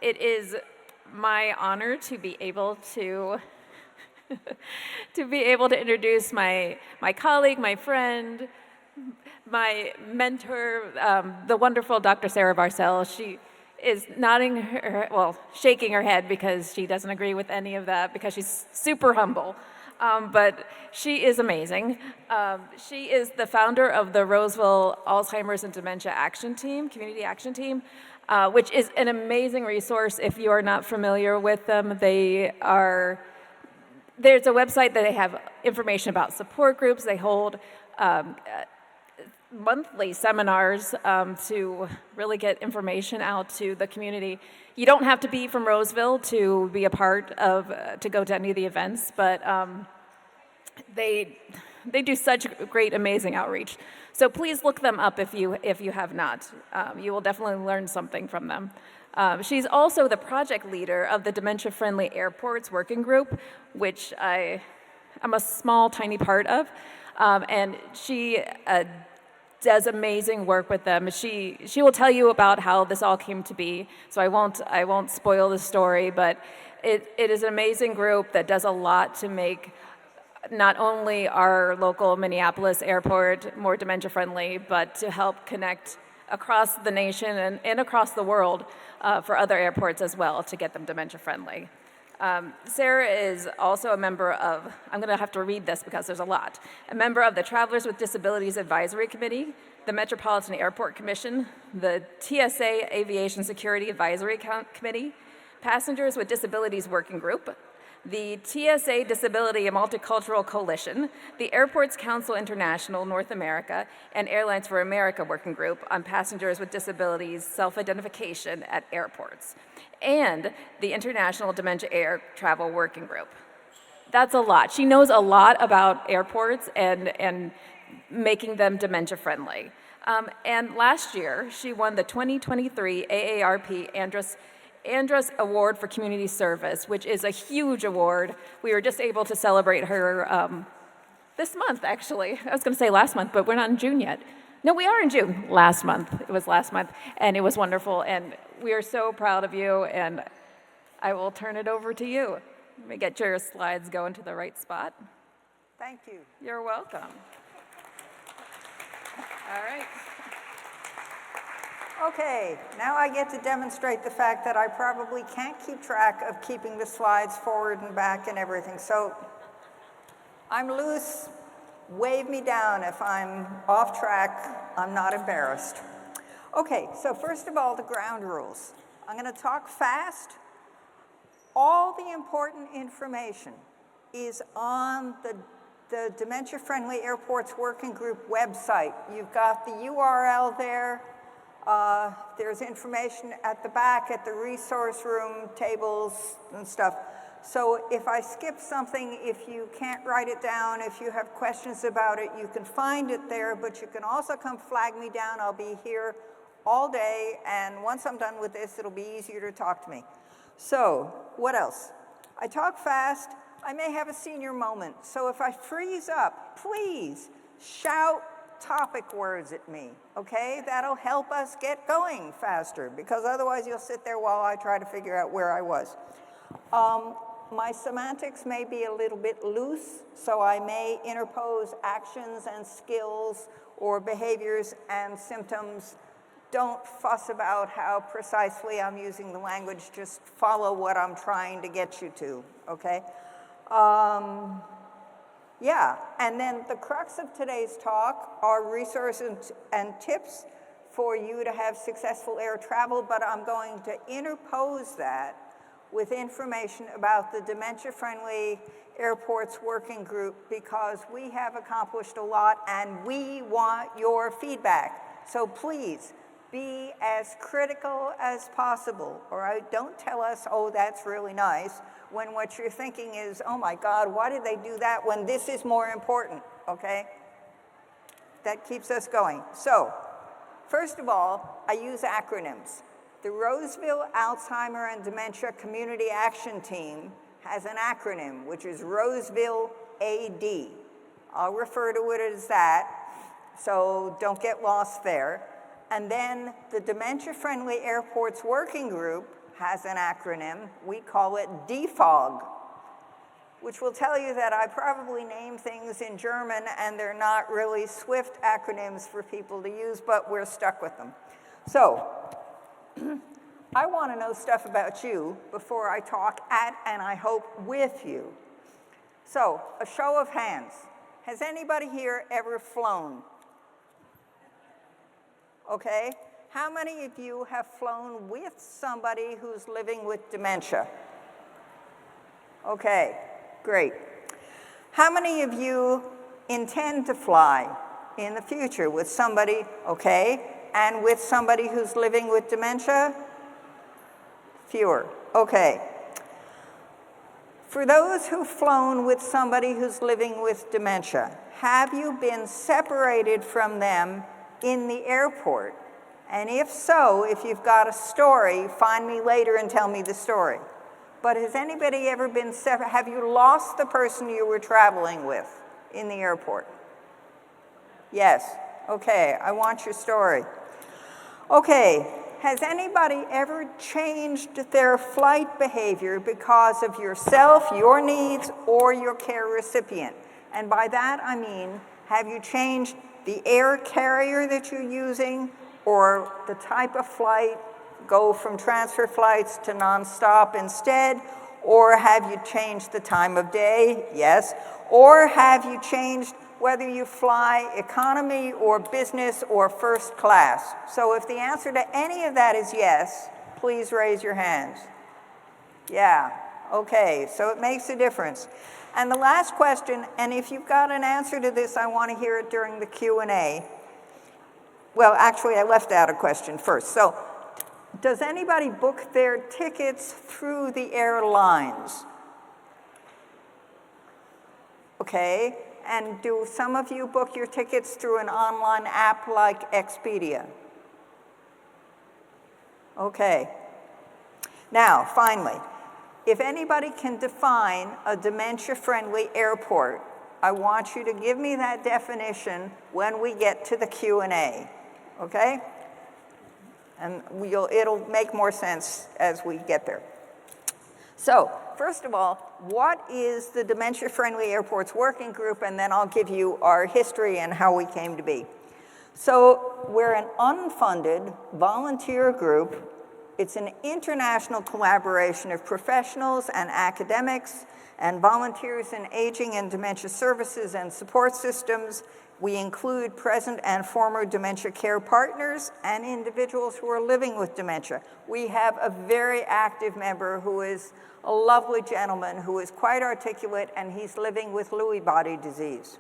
It is my honor to be able to introduce my colleague, my friend, my mentor, the wonderful Dr. Sara Barsel. She is shaking her head because she doesn't agree with any of that because she's super humble. But she is amazing. She is the founder of the Roseville Alzheimer's and Dementia Action Team, Community Action Team, which is an amazing resource if you are not familiar with them. There's a website that they have information about support groups. They hold monthly seminars to really get information out to the community. You don't have to be from Roseville to be a part of, to go to any of the events, but they do such great, amazing outreach. So please look them up if you have not. You will definitely learn something from them. She's also the project leader of the Dementia-Friendly Airports Working Group, which I'm a small, tiny part of, and she does amazing work with them. She will tell you about how this all came to be, so I won't spoil the story, but it is an amazing group that does a lot to make not only our local Minneapolis airport more dementia-friendly, but to help connect across the nation and across the world for other airports as well to get them dementia-friendly. Sara is also a member of, I'm going to have to read this because there's a lot, a member of the Travelers with Disabilities Advisory Committee, the Metropolitan Airport Commission, the TSA Aviation Security Advisory Committee, Passengers with Disabilities Working Group, the TSA Disability and Multicultural Coalition, the Airports Council International North America, and Airlines for America Working Group on passengers with disabilities self-identification at airports, and the International Dementia Air Travel Working Group. That's a lot. She knows a lot about airports and making them dementia-friendly. And last year, she won the 2023 AARP Andrus Award for Community Service, which is a huge award. We were just able to celebrate her this month, actually. I was going to say last month, but we're not in June yet. No, we are in June. Last month. It was last month, and it was wonderful. And we are so proud of you, and I will turn it over to you. Let me get your slides going to the right spot. Thank you. You're welcome. All right. Okay, now I get to demonstrate the fact that I probably can't keep track of keeping the slides forward and back and everything. So I'm loose. Wave me down if I'm off track. I'm not embarrassed. Okay, so first of all, the ground rules. I'm going to talk fast. All the important information is on the Dementia-Friendly Airports Working Group website. You've got the URL there. There's information at the back at the resource room, tables and stuff. So if I skip something, if you can't write it down, if you have questions about it, you can find it there, but you can also come flag me down. I'll be here all day, and once I'm done with this, it'll be easier to talk to me. So what else? I talk fast. I may have a senior moment. So if I freeze up, please shout topic words at me, okay? That'll help us get going faster, because otherwise you'll sit there while I try to figure out where I was. My semantics may be a little bit loose, so I may interpose actions and skills or behaviors and symptoms. Don't fuss about how precisely I'm using the language, just follow what I'm trying to get you to, okay? Yeah, and then the crux of today's talk are resources and tips for you to have successful air travel, but I'm going to interpose that with information about the Dementia-Friendly Airports Working Group, because we have accomplished a lot and we want your feedback. So please be as critical as possible, all right? Don't tell us, oh, that's really nice, when what you're thinking is, oh my God, why did they do that when this is more important, okay? That keeps us going. So, first of all, I use acronyms. The Roseville Alzheimer and Dementia Community Action Team has an acronym, which is Roseville AD. I'll refer to it as that, so don't get lost there. And then the Dementia-Friendly Airports Working Group has an acronym. We call it DFOG, which will tell you that I probably name things in German and they're not really swift acronyms for people to use, but we're stuck with them. So, I want to know stuff about you before I talk at, and I hope with you. So, a show of hands. Has anybody here ever flown? Okay. How many of you have flown with somebody who's living with dementia? Okay, great. How many of you intend to fly in the future with somebody, okay, and with somebody who's living with dementia? Fewer. Okay. For those who've flown with somebody who's living with dementia, have you been separated from them in the airport? And if so, if you've got a story, find me later and tell me the story. But has anybody ever been separated? Have you lost the person you were traveling with in the airport? Yes. Okay, I want your story. Okay. Has anybody ever changed their flight behavior because of yourself, your needs, or your care recipient? And by that I mean, have you changed the air carrier that you're using, or the type of flight, go from transfer flights to nonstop instead? Or have you changed the time of day? Yes. Or have you changed whether you fly economy or business or first class? So if the answer to any of that is yes, please raise your hands. Yeah, okay, so it makes a difference. And the last question, and if you've got an answer to this, I want to hear it during the Q&A. Well, actually, I left out a question first. So, does anybody book their tickets through the airlines? Okay. And do some of you book your tickets through an online app like Expedia? Okay. Now, finally, if anybody can define a dementia-friendly airport, I want you to give me that definition when we get to the Q&A, okay? And it'll make more sense as we get there. So, first of all, what is the Dementia-Friendly Airports Working Group? And then I'll give you our history and how we came to be. So, we're an unfunded volunteer group. It's an international collaboration of professionals and academics and volunteers in aging and dementia services and support systems. We include present and former dementia care partners and individuals who are living with dementia. We have a very active member who is a lovely gentleman who is quite articulate, and he's living with Lewy body disease.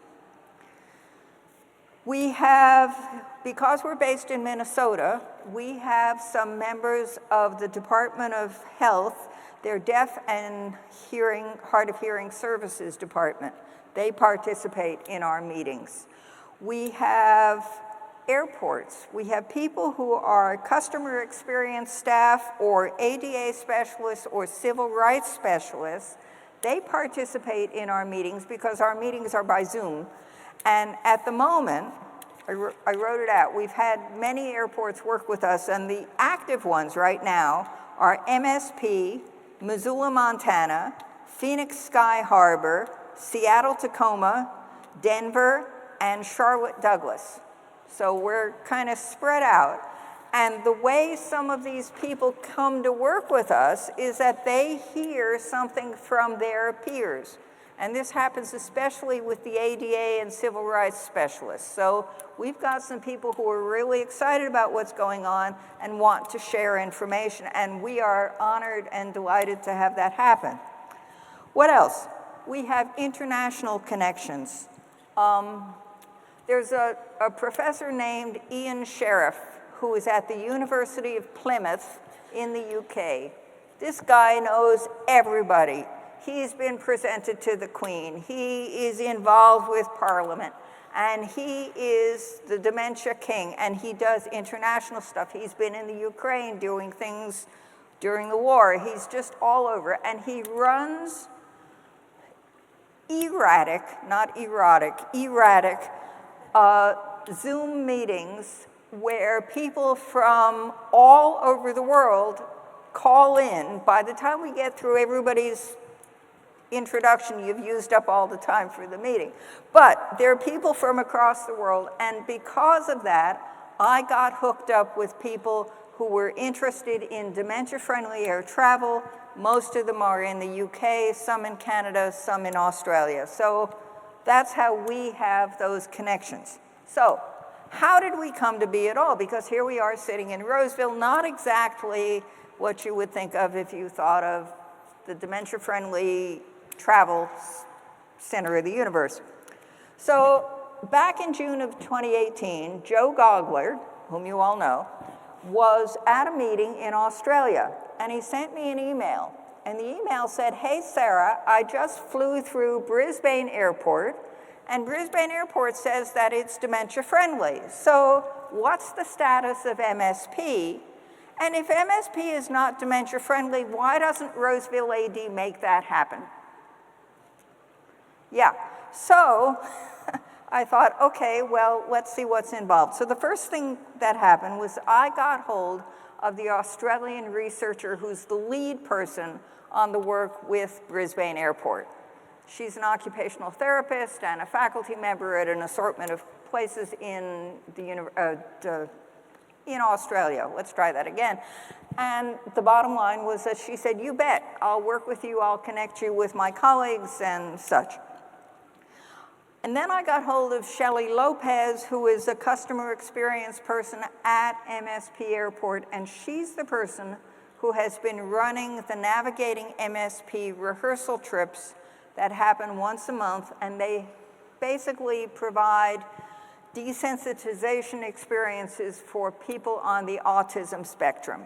We have, because we're based in Minnesota, we have some members of the Department of Health. They're Deaf and Hard of Hearing Services Department. They participate in our meetings. We have airports. We have people who are customer experience staff or ADA specialists or civil rights specialists. They participate in our meetings because our meetings are by Zoom. And at the moment, I wrote it out, we've had many airports work with us, and the active ones right now are MSP, Missoula, Montana, Phoenix Sky Harbor, Seattle Tacoma, Denver, and Charlotte Douglas. So we're kind of spread out. And the way some of these people come to work with us is that they hear something from their peers. And this happens especially with the ADA and civil rights specialists. So we've got some people who are really excited about what's going on and want to share information. And we are honored and delighted to have that happen. What else? We have international connections. There's a professor named Ian Sheriff who is at the University of Plymouth in the UK. This guy knows everybody. He's been presented to the Queen. He is involved with Parliament. And he is the dementia king, and he does international stuff. He's been in the Ukraine doing things during the war. He's just all over. And he runs erratic Zoom meetings where people from all over the world call in. By the time we get through everybody's introduction, you've used up all the time for the meeting. But there are people from across the world, and because of that, I got hooked up with people who were interested in dementia-friendly air travel. Most of them are in the UK, some in Canada, some in Australia. So that's how we have those connections. So how did we come to be at all? Because here we are sitting in Roseville, not exactly what you would think of if you thought of the dementia-friendly travel center of the universe. So back in June of 2018, Joe Gogler, whom you all know, was at a meeting in Australia, and he sent me an email. And the email said, "Hey, Sara, I just flew through Brisbane Airport, and Brisbane Airport says that it's dementia-friendly. So what's the status of MSP? And if MSP is not dementia-friendly, why doesn't Roseville AD make that happen?" Yeah, so I thought, okay, well, let's see what's involved. So the first thing that happened was I got hold of the Australian researcher who's the lead person on the work with Brisbane Airport. She's an occupational therapist and a faculty member at an assortment of places in in Australia. Let's try that again. And the bottom line was that she said, "You bet, I'll work with you, I'll connect you with my colleagues and such." And then I got hold of Shelley Lopez, who is a customer experience person at MSP Airport, and she's the person who has been running the Navigating MSP rehearsal trips that happen once a month, and they basically provide desensitization experiences for people on the autism spectrum.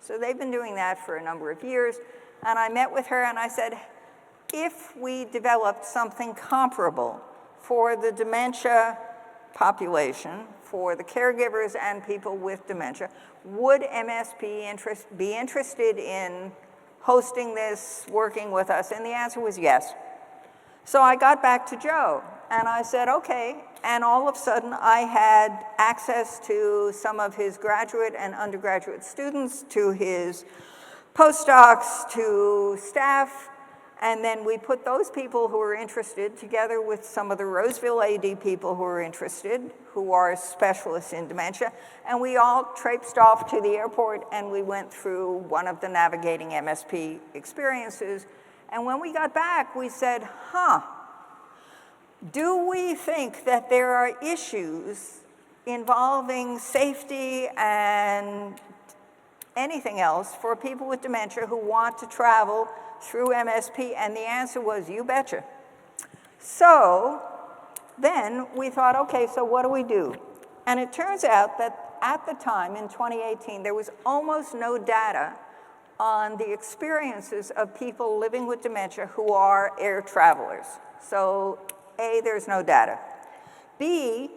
So they've been doing that for a number of years, and I met with her and I said, if we developed something comparable for the dementia population, for the caregivers and people with dementia, would MSP be interested in hosting this, working with us? And the answer was yes. So I got back to Joe and I said, okay, and all of a sudden I had access to some of his graduate and undergraduate students, to his postdocs, to staff, and then we put those people who were interested together with some of the Roseville AD people who were interested, who are specialists in dementia, and we all traipsed off to the airport and we went through one of the Navigating MSP experiences. And when we got back, we said, do we think that there are issues involving safety and anything else for people with dementia who want to travel through MSP? And the answer was, you betcha. So then we thought, okay, so what do we do? And it turns out that at the time, in 2018, there was almost no data on the experiences of people living with dementia who are air travelers. So A, there's no data. B,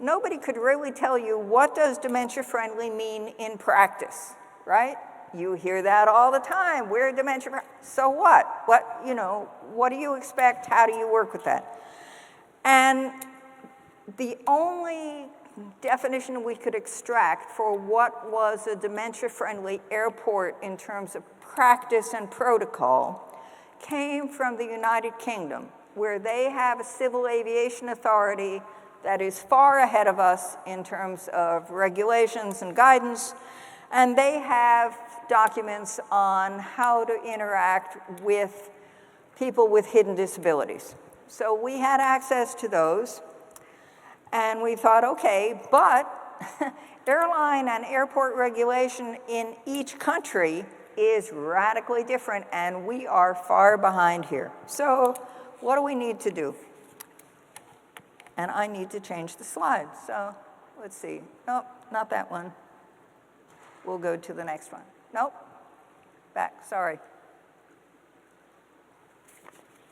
nobody could really tell you what does dementia-friendly mean in practice, right? You hear that all the time. We're dementia. So what? What do you expect? How do you work with that? And the only definition we could extract for what was a dementia-friendly airport in terms of practice and protocol came from the United Kingdom, where they have a civil aviation authority that is far ahead of us in terms of regulations and guidance, and they have documents on how to interact with people with hidden disabilities. So we had access to those, and we thought, okay, but airline and airport regulation in each country is radically different, and we are far behind here. So what do we need to do? And I need to change the slide. So let's see. Nope, not that one. We'll go to the next one. Nope, back, sorry.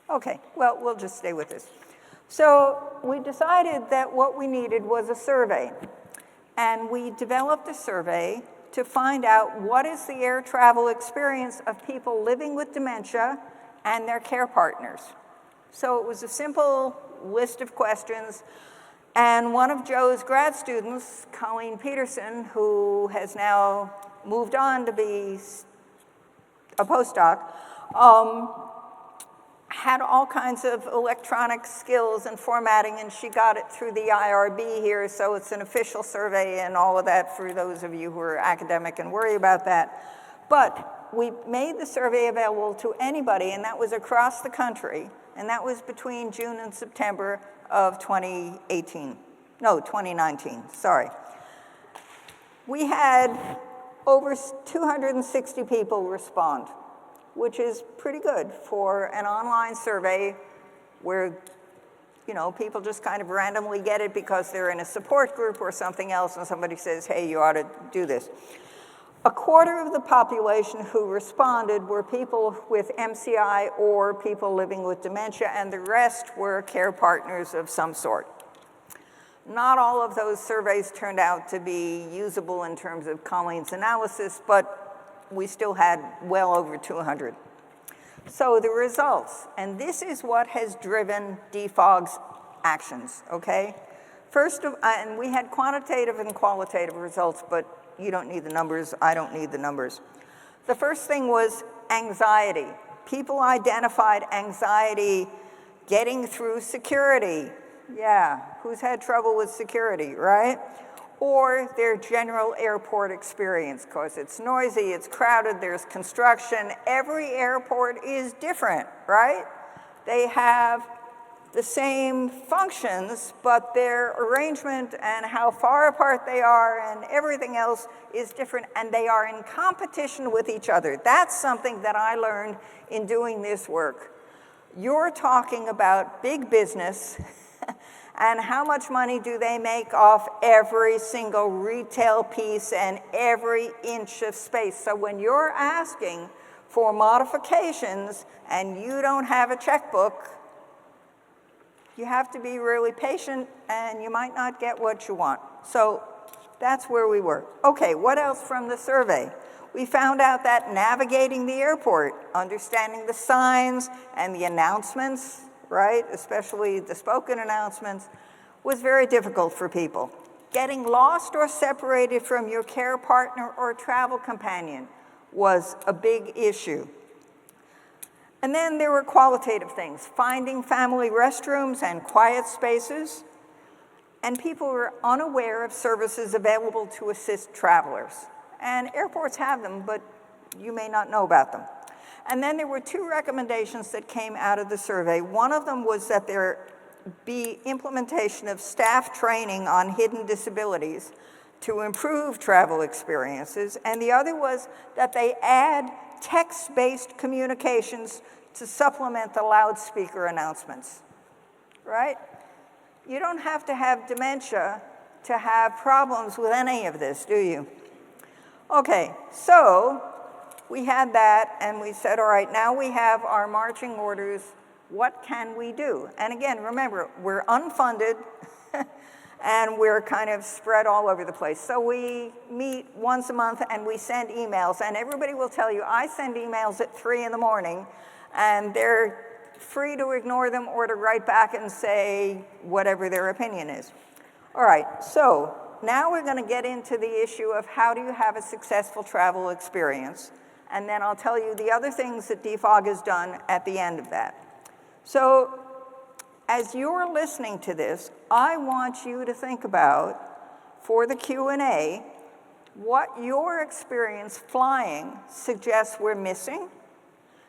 Okay, well, we'll just stay with this. So we decided that what we needed was a survey. And we developed a survey to find out what is the air travel experience of people living with dementia and their care partners. So it was a simple list of questions. And one of Joe's grad students, Colleen Peterson, who has now moved on to be a postdoc, had all kinds of electronic skills and formatting, and she got it through the IRB here, so it's an official survey and all of that for those of you who are academic and worry about that. But we made the survey available to anybody, and that was across the country, and that was between June and September of 2019, sorry. We had over 260 people respond, which is pretty good for an online survey where, you know, people just kind of randomly get it because they're in a support group or something else and somebody says, hey, you ought to do this. A quarter of the population who responded were people with MCI or people living with dementia, and the rest were care partners of some sort. Not all of those surveys turned out to be usable in terms of Colleen's analysis, but we still had well over 200. So the results, and this is what has driven DFOG's actions, okay? First, and we had quantitative and qualitative results, but you don't need the numbers, I don't need the numbers. The first thing was anxiety. People identified anxiety getting through security. Yeah, who's had trouble with security, right? Or their general airport experience, because it's noisy, it's crowded, there's construction. Every airport is different, right? They have the same functions, but their arrangement and how far apart they are and everything else is different, and they are in competition with each other. That's something that I learned in doing this work. You're talking about big business and how much money do they make off every single retail piece and every inch of space. So when you're asking for modifications and you don't have a checkbook, you have to be really patient and you might not get what you want. So that's where we were. Okay, what else from the survey? We found out that navigating the airport, understanding the signs and the announcements, right, especially the spoken announcements, was very difficult for people. Getting lost or separated from your care partner or travel companion was a big issue. And then there were qualitative things, finding family restrooms and quiet spaces, and people were unaware of services available to assist travelers. And airports have them, but you may not know about them. And then there were two recommendations that came out of the survey. One of them was that there be implementation of staff training on hidden disabilities to improve travel experiences, and the other was that they add text-based communications to supplement the loudspeaker announcements, right? You don't have to have dementia to have problems with any of this, do you? Okay, so we had that, and we said, all right, now we have our marching orders. What can we do? And again, remember, we're unfunded, and we're kind of spread all over the place. So we meet once a month, and we send emails. And everybody will tell you, I send emails at 3 in the morning, and they're free to ignore them or to write back and say whatever their opinion is. All right, so now we're going to get into the issue of how do you have a successful travel experience. And then I'll tell you the other things that DFOG has done at the end of that. So as you're listening to this, I want you to think about, for the Q&A, what your experience flying suggests we're missing.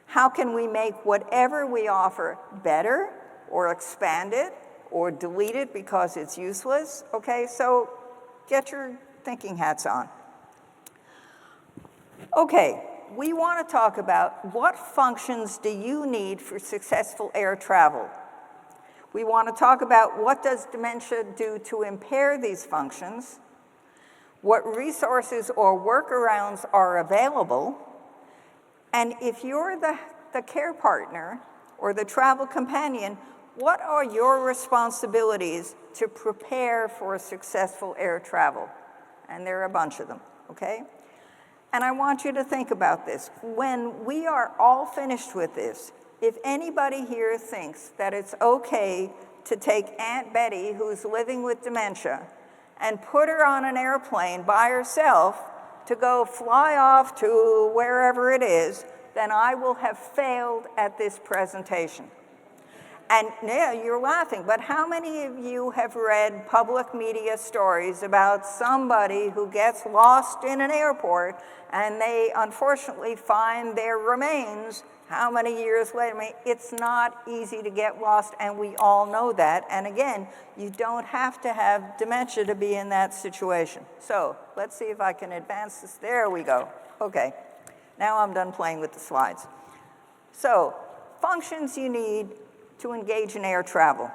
How can we make whatever we offer better, or expand it, or delete it because it's useless? Okay, so get your thinking hats on. Okay, we want to talk about what functions do you need for successful air travel. We want to talk about what does dementia do to impair these functions, what resources or workarounds are available, and if you're the care partner or the travel companion, what are your responsibilities to prepare for successful air travel? And there are a bunch of them, okay? And I want you to think about this. When we are all finished with this, if anybody here thinks that it's okay to take Aunt Betty, who's living with dementia, and put her on an airplane by herself to go fly off to wherever it is, then I will have failed at this presentation. And yeah, you're laughing, but how many of you have read public media stories about somebody who gets lost in an airport and they unfortunately find their remains how many years later? I mean, it's not easy to get lost, and we all know that. And again, you don't have to have dementia to be in that situation. So let's see if I can advance this. There we go. Okay, now I'm done playing with the slides. So, functions you need to engage in air travel.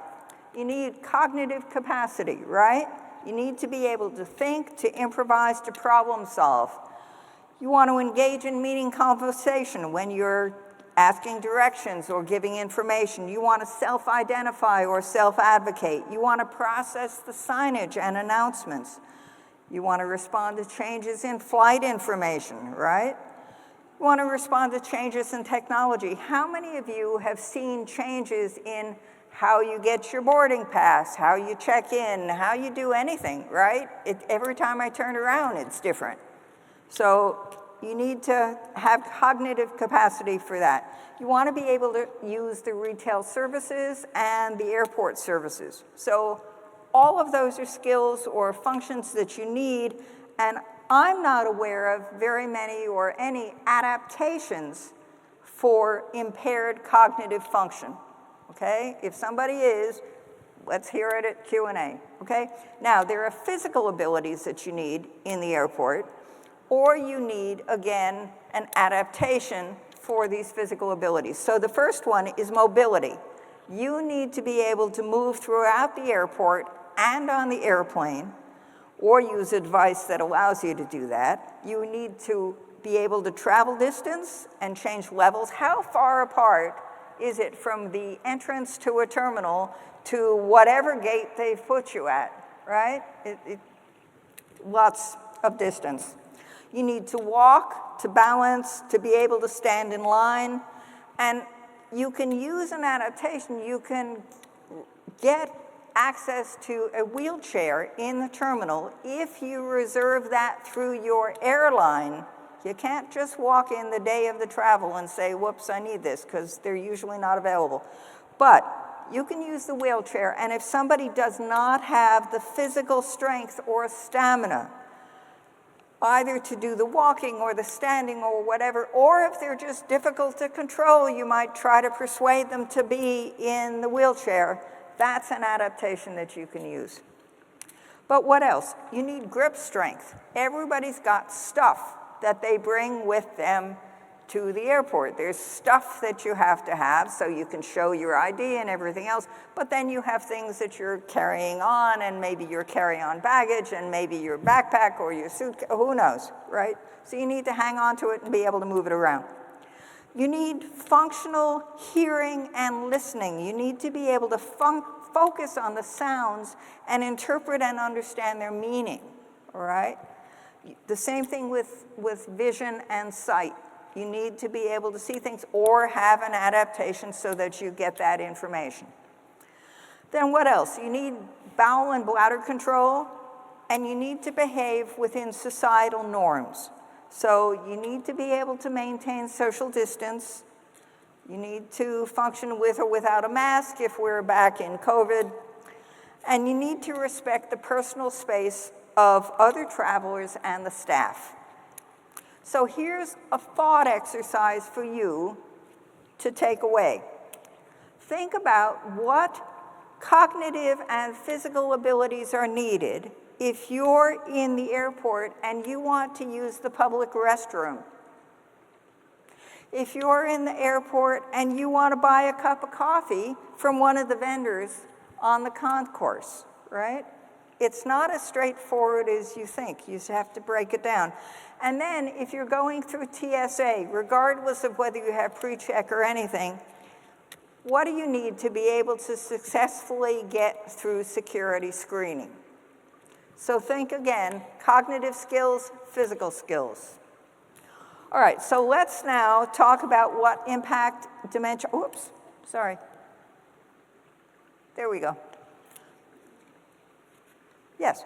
You need cognitive capacity, right? You need to be able to think, to improvise, to problem solve. You want to engage in meaning conversation when you're asking directions or giving information. You want to self-identify or self-advocate. You want to process the signage and announcements. You want to respond to changes in flight information, right? You want to respond to changes in technology. How many of you have seen changes in how you get your boarding pass, how you check in, how you do anything, right? Every time I turn around, it's different. So you need to have cognitive capacity for that. You want to be able to use the retail services and the airport services. So all of those are skills or functions that you need, and I'm not aware of very many or any adaptations for impaired cognitive function, okay? If somebody is, let's hear it at Q&A, okay? Now, there are physical abilities that you need in the airport, or you need, again, an adaptation for these physical abilities. So the first one is mobility. You need to be able to move throughout the airport and on the airplane, or use a device that allows you to do that. You need to be able to travel distance and change levels. How far apart is it from the entrance to a terminal to whatever gate they've put you at, right? Lots of distance. You need to walk, to balance, to be able to stand in line. And you can use an adaptation. You can get access to a wheelchair in the terminal if you reserve that through your airline. You can't just walk in the day of the travel and say, whoops, I need this, because they're usually not available. But you can use the wheelchair, and if somebody does not have the physical strength or stamina, either to do the walking or the standing or whatever, or if they're just difficult to control, you might try to persuade them to be in the wheelchair. That's an adaptation that you can use. But what else? You need grip strength. Everybody's got stuff that they bring with them to the airport. There's stuff that you have to have so you can show your ID and everything else, but then you have things that you're carrying on, and maybe your carry-on baggage, and maybe your backpack or your suitcase, who knows, right? So you need to hang on to it and be able to move it around. You need functional hearing and listening. You need to be able to focus on the sounds and interpret and understand their meaning, all right? The same thing with vision and sight. You need to be able to see things or have an adaptation so that you get that information. Then what else? You need bowel and bladder control, and you need to behave within societal norms. So you need to be able to maintain social distance. You need to function with or without a mask if we're back in COVID. And you need to respect the personal space of other travelers and the staff. So here's a thought exercise for you to take away. Think about what cognitive and physical abilities are needed if you're in the airport and you want to use the public restroom. If you're in the airport and you want to buy a cup of coffee from one of the vendors on the concourse, right? It's not as straightforward as you think. You have to break it down. And then if you're going through TSA, regardless of whether you have pre-check or anything, what do you need to be able to successfully get through security screening? So think again, cognitive skills, physical skills. All right, so let's now talk about what impact dementia, oops, sorry. There we go. Yes.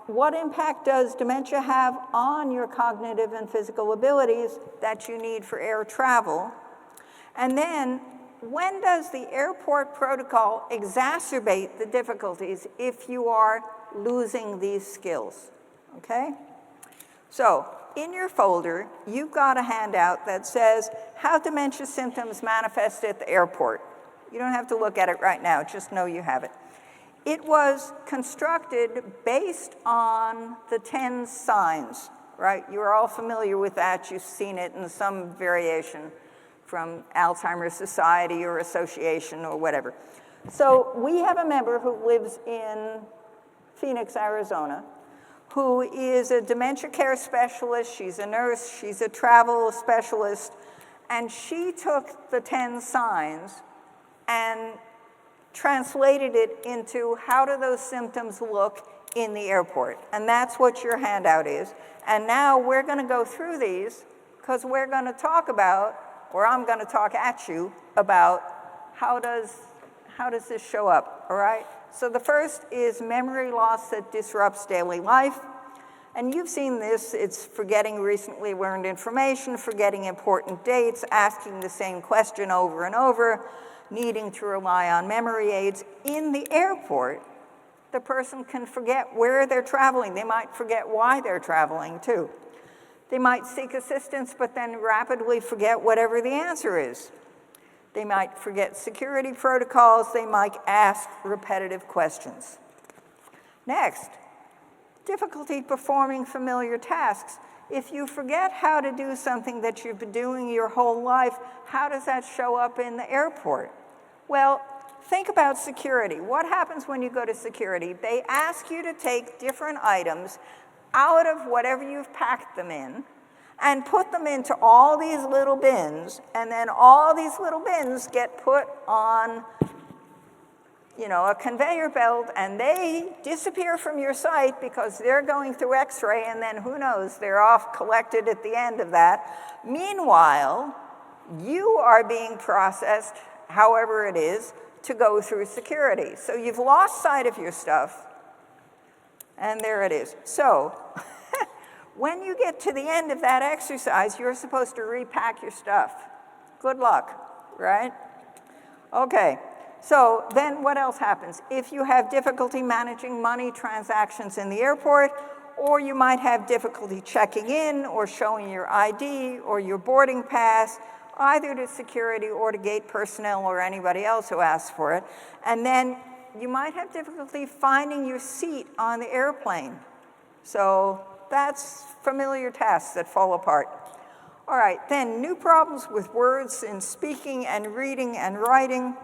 what impact does dementia have on your cognitive and physical abilities that you need for air travel? And then, when does the airport protocol exacerbate the difficulties if you are losing these skills? Okay? So, in your folder, you've got a handout that says how dementia symptoms manifest at the airport. You don't have to look at it right now, just know you have it. It was constructed based on the 10 signs, right? You're all familiar with that. You've seen it in some variation from Alzheimer's Society or Association or whatever. So we have a member who lives in Phoenix, Arizona, who is a dementia care specialist. She's a nurse, she's a travel specialist, and she took the 10 signs and translated it into how do those symptoms look in the airport. And that's what your handout is. And now we're going to go through these because we're going to talk about, or I'm going to talk at you about how does this show up, all right? So the first is memory loss that disrupts daily life. And you've seen this. It's forgetting recently learned information, forgetting important dates, asking the same question over and over, needing to rely on memory aids. In the airport, the person can forget where they're traveling. They might forget why they're traveling, too. They might seek assistance, but then rapidly forget whatever the answer is. They might forget security protocols. They might ask repetitive questions. Next, difficulty performing familiar tasks. If you forget how to do something that you've been doing your whole life, how does that show up in the airport? Well, think about security. What happens when you go to security? They ask you to take different items out of whatever you've packed them in and put them into all these little bins, and then all these little bins get put on, a conveyor belt, and they disappear from your sight because they're going through X-ray, and then who knows, they're off collected at the end of that. Meanwhile, you are being processed, however it is, to go through security. So you've lost sight of your stuff, and there it is. So when you get to the end of that exercise, you're supposed to repack your stuff. Good luck, right? Okay. So then what else happens? If you have difficulty managing money transactions in the airport, or you might have difficulty checking in or showing your ID or your boarding pass, either to security or to gate personnel or anybody else who asks for it, and then you might have difficulty finding your seat on the airplane. So that's familiar tasks that fall apart. All right, then new problems with words in speaking and reading and writing.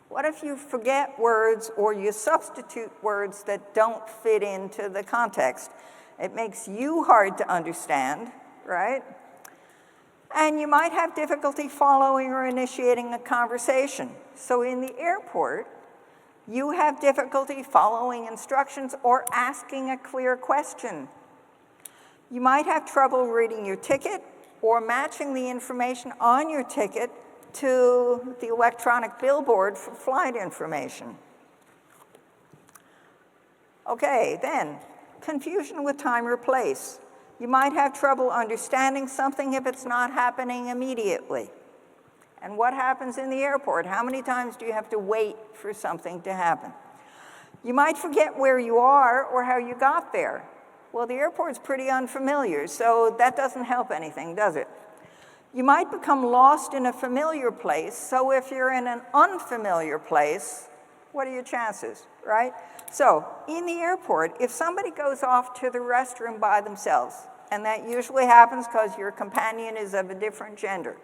What if you forget words or you substitute words that don't fit into the context? It makes you hard to understand, right? And you might have difficulty following or initiating a conversation. So in the airport, you have difficulty following instructions or asking a clear question. You might have trouble reading your ticket or matching the information on your ticket to the electronic billboard for flight information. Okay, then, confusion with time or place. You might have trouble understanding something if it's not happening immediately. And what happens in the airport? How many times do you have to wait for something to happen? You might forget where you are or how you got there. Well, the airport's pretty unfamiliar, so that doesn't help anything, does it? You might become lost in a familiar place, so if you're in an unfamiliar place, what are your chances, right? So, in the airport, if somebody goes off to the restroom by themselves, and that usually happens because your companion is of a different gender,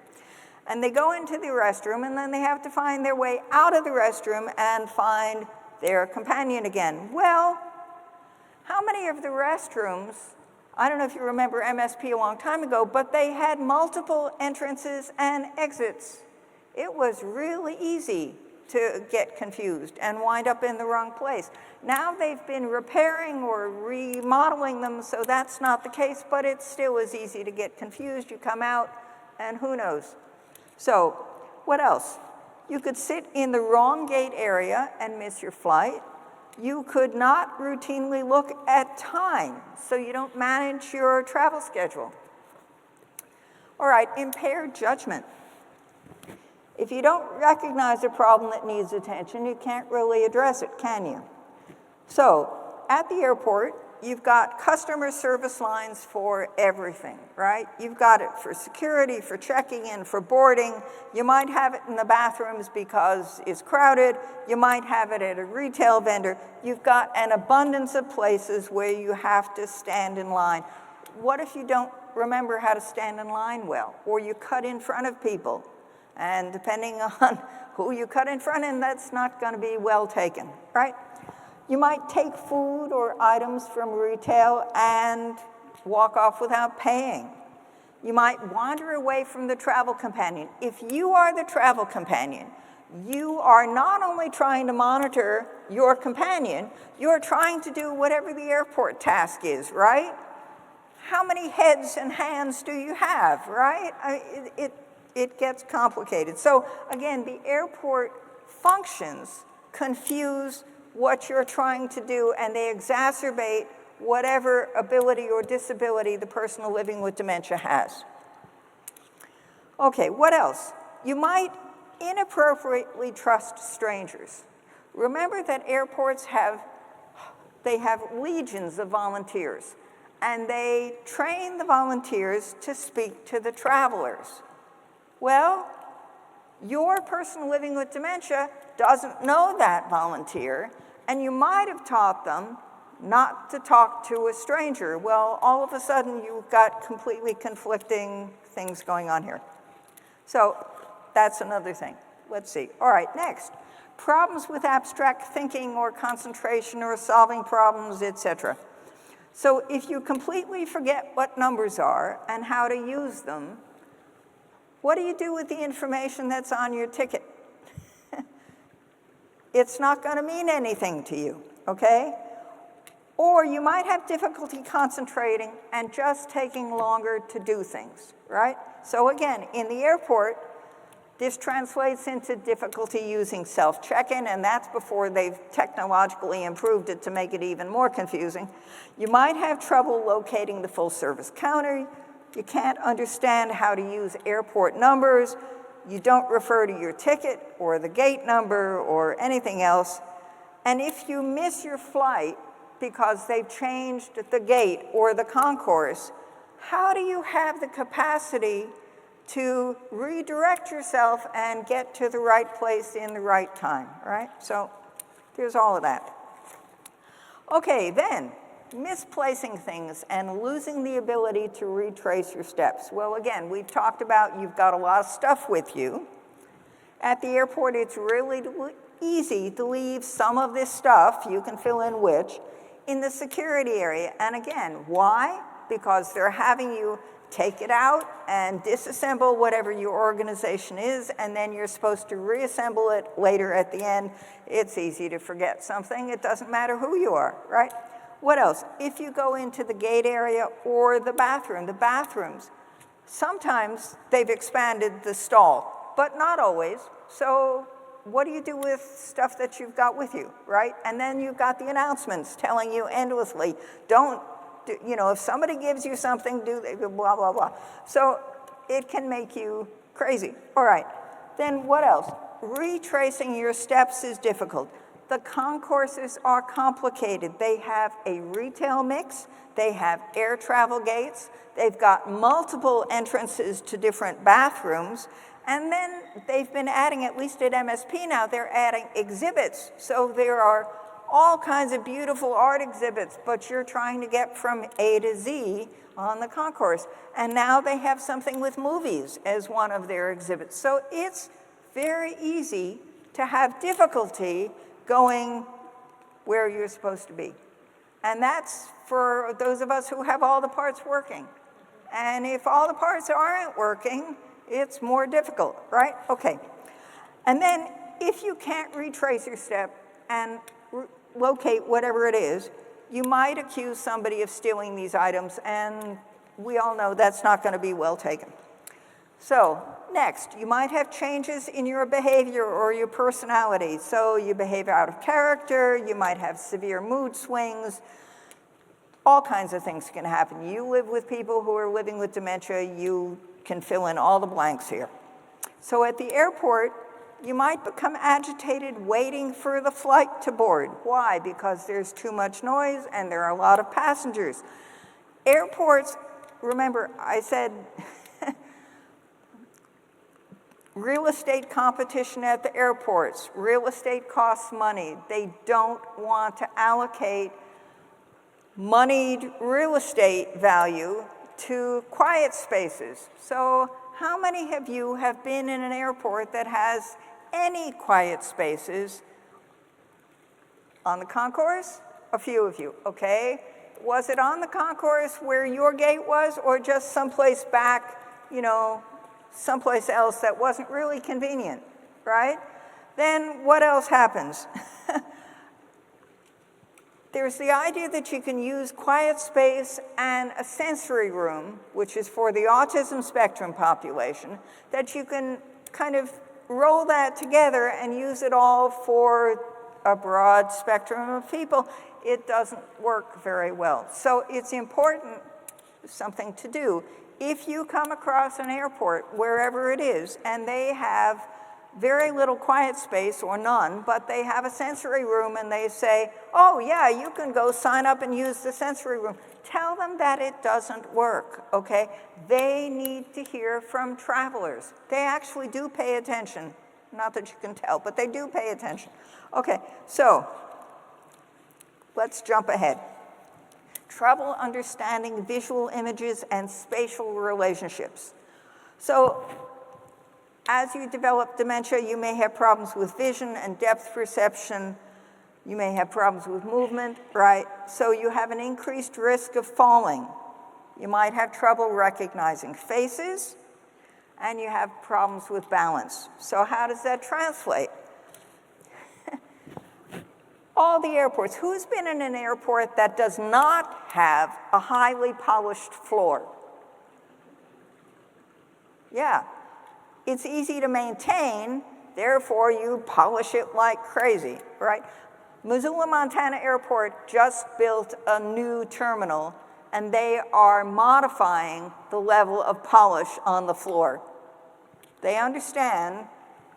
and they go into the restroom, and then they have to find their way out of the restroom and find their companion again. Well, how many of the restrooms, I don't know if you remember MSP a long time ago, but they had multiple entrances and exits. It was really easy to get confused and wind up in the wrong place. Now they've been repairing or remodeling them, so that's not the case, but it still is easy to get confused. You come out, and who knows? So, what else? You could sit in the wrong gate area and miss your flight. You could not routinely look at time, so you don't manage your travel schedule. All right, impaired judgment. If you don't recognize a problem that needs attention, you can't really address it, can you? So, at the airport, you've got customer service lines for everything, right? You've got it for security, for checking in, for boarding. You might have it in the bathrooms because it's crowded. You might have it at a retail vendor. You've got an abundance of places where you have to stand in line. What if you don't remember how to stand in line well, or you cut in front of people? And depending on who you cut in front of, that's not going to be well taken, right? You might take food or items from retail and walk off without paying. You might wander away from the travel companion. If you are the travel companion, you are not only trying to monitor your companion, you're trying to do whatever the airport task is, right? How many heads and hands do you have, right? It gets complicated. So again, the airport functions confuse what you're trying to do, and they exacerbate whatever ability or disability the person living with dementia has. Okay, what else? You might inappropriately trust strangers. Remember that airports have legions of volunteers, and they train the volunteers to speak to the travelers. Well, your person living with dementia doesn't know that volunteer, and you might have taught them not to talk to a stranger. Well, all of a sudden, you've got completely conflicting things going on here. So that's another thing. Let's see. All right, next. Problems with abstract thinking or concentration or solving problems, etc. So if you completely forget what numbers are and how to use them, what do you do with the information that's on your ticket? It's not going to mean anything to you, okay? Or you might have difficulty concentrating and just taking longer to do things, right? So again, in the airport, this translates into difficulty using self-check-in, and that's before they've technologically improved it to make it even more confusing. You might have trouble locating the full-service counter. You can't understand how to use airport numbers. You don't refer to your ticket or the gate number or anything else. And if you miss your flight because they've changed the gate or the concourse, how do you have the capacity to redirect yourself and get to the right place in the right time, right? So there's all of that. Okay, then, misplacing things and losing the ability to retrace your steps. Well, again, we've talked about you've got a lot of stuff with you. At the airport, it's really easy to leave some of this stuff, you can fill in which, in the security area. And again, why? Because they're having you take it out and disassemble whatever your organization is, and then you're supposed to reassemble it later at the end. It's easy to forget something. It doesn't matter who you are, right? What else? If you go into the gate area or the bathrooms, sometimes they've expanded the stall, but not always. So what do you do with stuff that you've got with you, right? And then you've got the announcements telling you endlessly, if somebody gives you something, blah, blah, blah. So it can make you crazy. All right, then what else? Retracing your steps is difficult. The concourses are complicated. They have a retail mix. They have air travel gates. They've got multiple entrances to different bathrooms. And then they've been adding, at least at MSP now, they're adding exhibits. So there are all kinds of beautiful art exhibits, but you're trying to get from A to Z on the concourse. And now they have something with movies as one of their exhibits. So it's very easy to have difficulty going where you're supposed to be. And that's for those of us who have all the parts working. And if all the parts aren't working, it's more difficult, right? Okay. And then if you can't retrace your step and locate whatever it is, you might accuse somebody of stealing these items, and we all know that's not going to be well taken. So next, you might have changes in your behavior or your personality. So you behave out of character, you might have severe mood swings, all kinds of things can happen. You live with people who are living with dementia, you can fill in all the blanks here. So at the airport, you might become agitated waiting for the flight to board. Why? Because there's too much noise and there are a lot of passengers. Airports, remember I said real estate competition at the airports. Real estate costs money. They don't want to allocate moneyed real estate value to quiet spaces. So how many of you have been in an airport that has any quiet spaces? On the concourse? A few of you, okay. Was it on the concourse where your gate was, or just someplace back, someplace else that wasn't really convenient, right? Then what else happens? There's the idea that you can use quiet space and a sensory room, which is for the autism spectrum population, that you can kind of roll that together and use it all for a broad spectrum of people. It doesn't work very well. So it's important, something to do. If you come across an airport, wherever it is, and they have very little quiet space or none, but they have a sensory room and they say, oh yeah, you can go sign up and use the sensory room. Tell them that it doesn't work, okay? They need to hear from travelers. They actually do pay attention. Not that you can tell, but they do pay attention. Okay, so let's jump ahead. Trouble understanding visual images and spatial relationships. So as you develop dementia, you may have problems with vision and depth perception. You may have problems with movement, right? So you have an increased risk of falling. You might have trouble recognizing faces, and you have problems with balance. So how does that translate? All the airports. Who's been in an airport that does not have a highly polished floor? Yeah. It's easy to maintain, therefore you polish it like crazy, right? Missoula, Montana Airport just built a new terminal, and they are modifying the level of polish on the floor. They understand,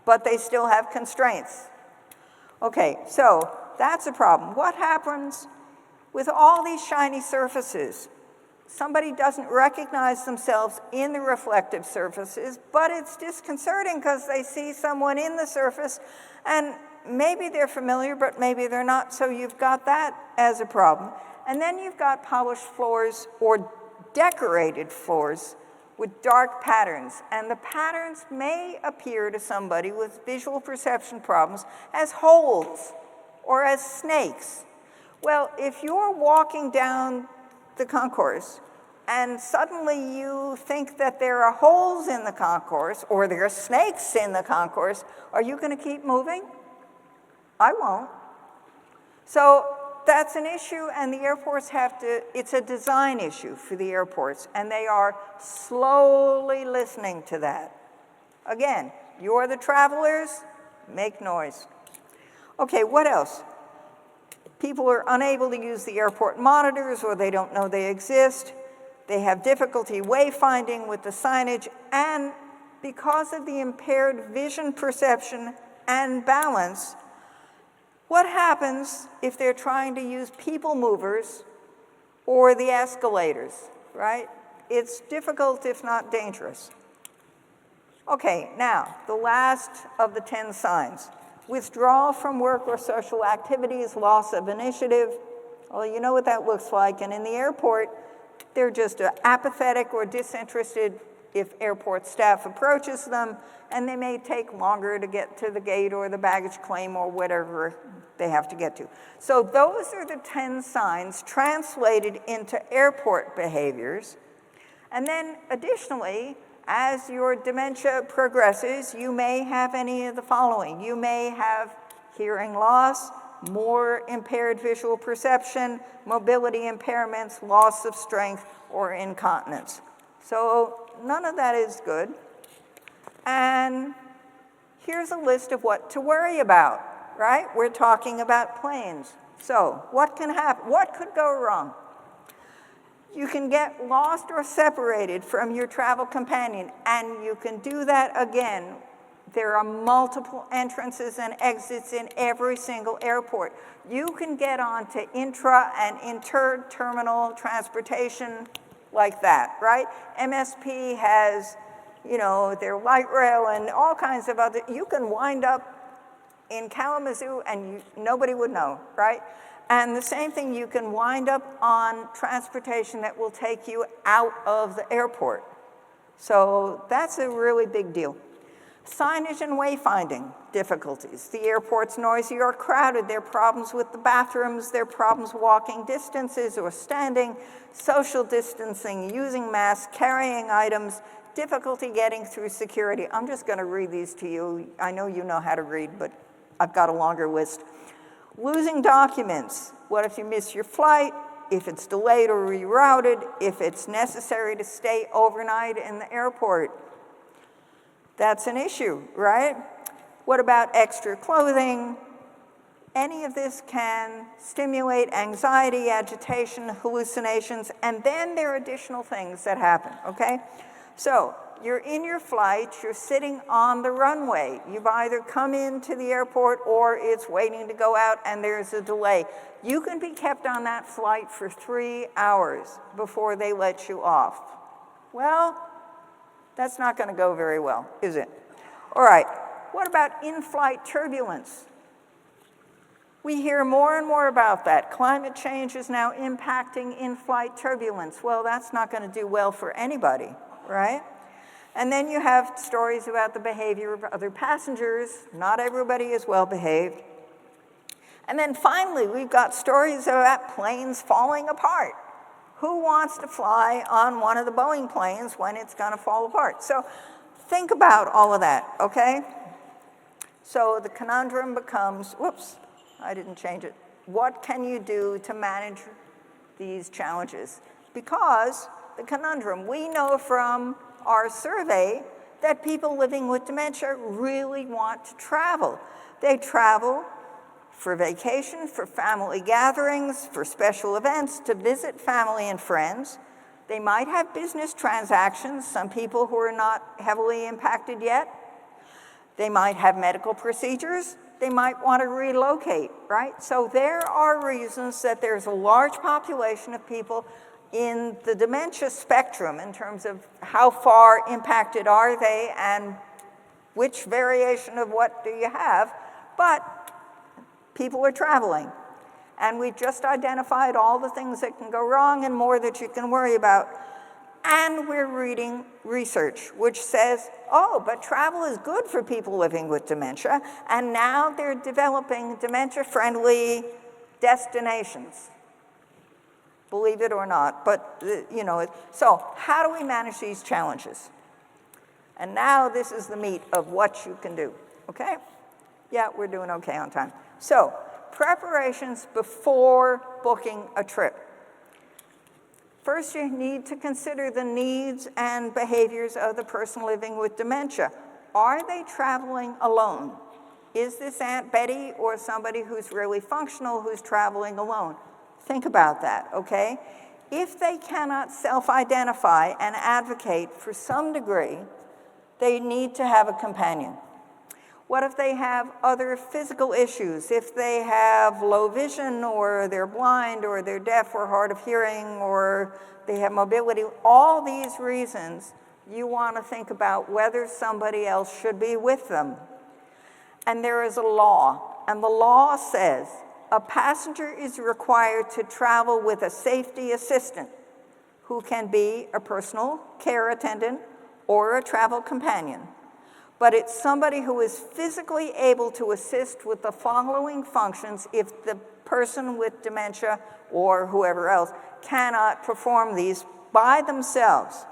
but they still have constraints. Okay, so that's a problem. What happens with all these shiny surfaces? Somebody doesn't recognize themselves in the reflective surfaces, but it's disconcerting because they see someone in the surface and maybe they're familiar, but maybe they're not, so you've got that as a problem. And then you've got polished floors or decorated floors with dark patterns, and the patterns may appear to somebody with visual perception problems as holes or as snakes. Well, if you're walking down the concourse and suddenly you think that there are holes in the concourse or there are snakes in the concourse, are you going to keep moving? I won't. So that's an issue, and the airports have to, it's a design issue for the airports, and they are slowly listening to that. Again, you're the travelers, make noise. Okay, what else? People are unable to use the airport monitors, or they don't know they exist. They have difficulty wayfinding with the signage, and because of the impaired vision perception and balance, what happens if they're trying to use people movers or the escalators, right? It's difficult, if not dangerous. Okay, now, the last of the 10 signs. Withdrawal from work or social activities, loss of initiative. Well, you know what that looks like. And in the airport, they're just apathetic or disinterested if airport staff approaches them, and they may take longer to get to the gate or the baggage claim or whatever they have to get to. So those are the 10 signs translated into airport behaviors. And then additionally, as your dementia progresses, you may have any of the following. You may have hearing loss, more impaired visual perception, mobility impairments, loss of strength, or incontinence. So none of that is good. And here's a list of what to worry about, right? We're talking about planes. So what can happen? What could go wrong? You can get lost or separated from your travel companion, and you can do that again. There are multiple entrances and exits in every single airport. You can get onto intra and inter-terminal transportation like that, right? MSP has, their light rail and all kinds of other, you can wind up in Kalamazoo and nobody would know, right? And the same thing, you can wind up on transportation that will take you out of the airport. So that's a really big deal. Signage and wayfinding difficulties. The airport's noisy or crowded. There are problems with the bathrooms. There are problems walking distances or standing, social distancing, using masks, carrying items, difficulty getting through security. I'm just going to read these to you. I know you know how to read, but I've got a longer list. Losing documents. What if you miss your flight? If it's delayed or rerouted? If it's necessary to stay overnight in the airport? That's an issue, right? What about extra clothing? Any of this can stimulate anxiety, agitation, hallucinations, and then there are additional things that happen, okay? So you're in your flight, you're sitting on the runway. You've either come into the airport or it's waiting to go out and there's a delay. You can be kept on that flight for 3 hours before they let you off. Well, that's not going to go very well, is it? All right, what about in-flight turbulence? We hear more and more about that. Climate change is now impacting in-flight turbulence. Well, that's not going to do well for anybody, right? And then you have stories about the behavior of other passengers. Not everybody is well behaved. And then finally, we've got stories about planes falling apart. Who wants to fly on one of the Boeing planes when it's going to fall apart? So think about all of that, okay? So the conundrum becomes, whoops, I didn't change it. What can you do to manage these challenges? Because the conundrum, we know from our survey that people living with dementia really want to travel. They travel for vacation, for family gatherings, for special events, to visit family and friends. They might have business transactions, some people who are not heavily impacted yet. They might have medical procedures. They might want to relocate, right? So there are reasons that there's a large population of people in the dementia spectrum in terms of how far impacted are they and which variation of what do you have, but people are traveling. And we've just identified all the things that can go wrong and more that you can worry about. And we're reading research which says, oh, but travel is good for people living with dementia, and now they're developing dementia-friendly destinations. Believe it or not, but so how do we manage these challenges? And now this is the meat of what you can do, okay? Yeah, we're doing okay on time. So, preparations before booking a trip. First, you need to consider the needs and behaviors of the person living with dementia. Are they traveling alone? Is this Aunt Betty or somebody who's really functional who's traveling alone? Think about that, okay? If they cannot self-identify and advocate for some degree, they need to have a companion. What if they have other physical issues? If they have low vision, or they're blind, or they're deaf or hard of hearing, or they have mobility, all these reasons, you want to think about whether somebody else should be with them. And there is a law, and the law says a passenger is required to travel with a safety assistant who can be a personal care attendant or a travel companion. But it's somebody who is physically able to assist with the following functions if the person with dementia or whoever else cannot perform these by themselves.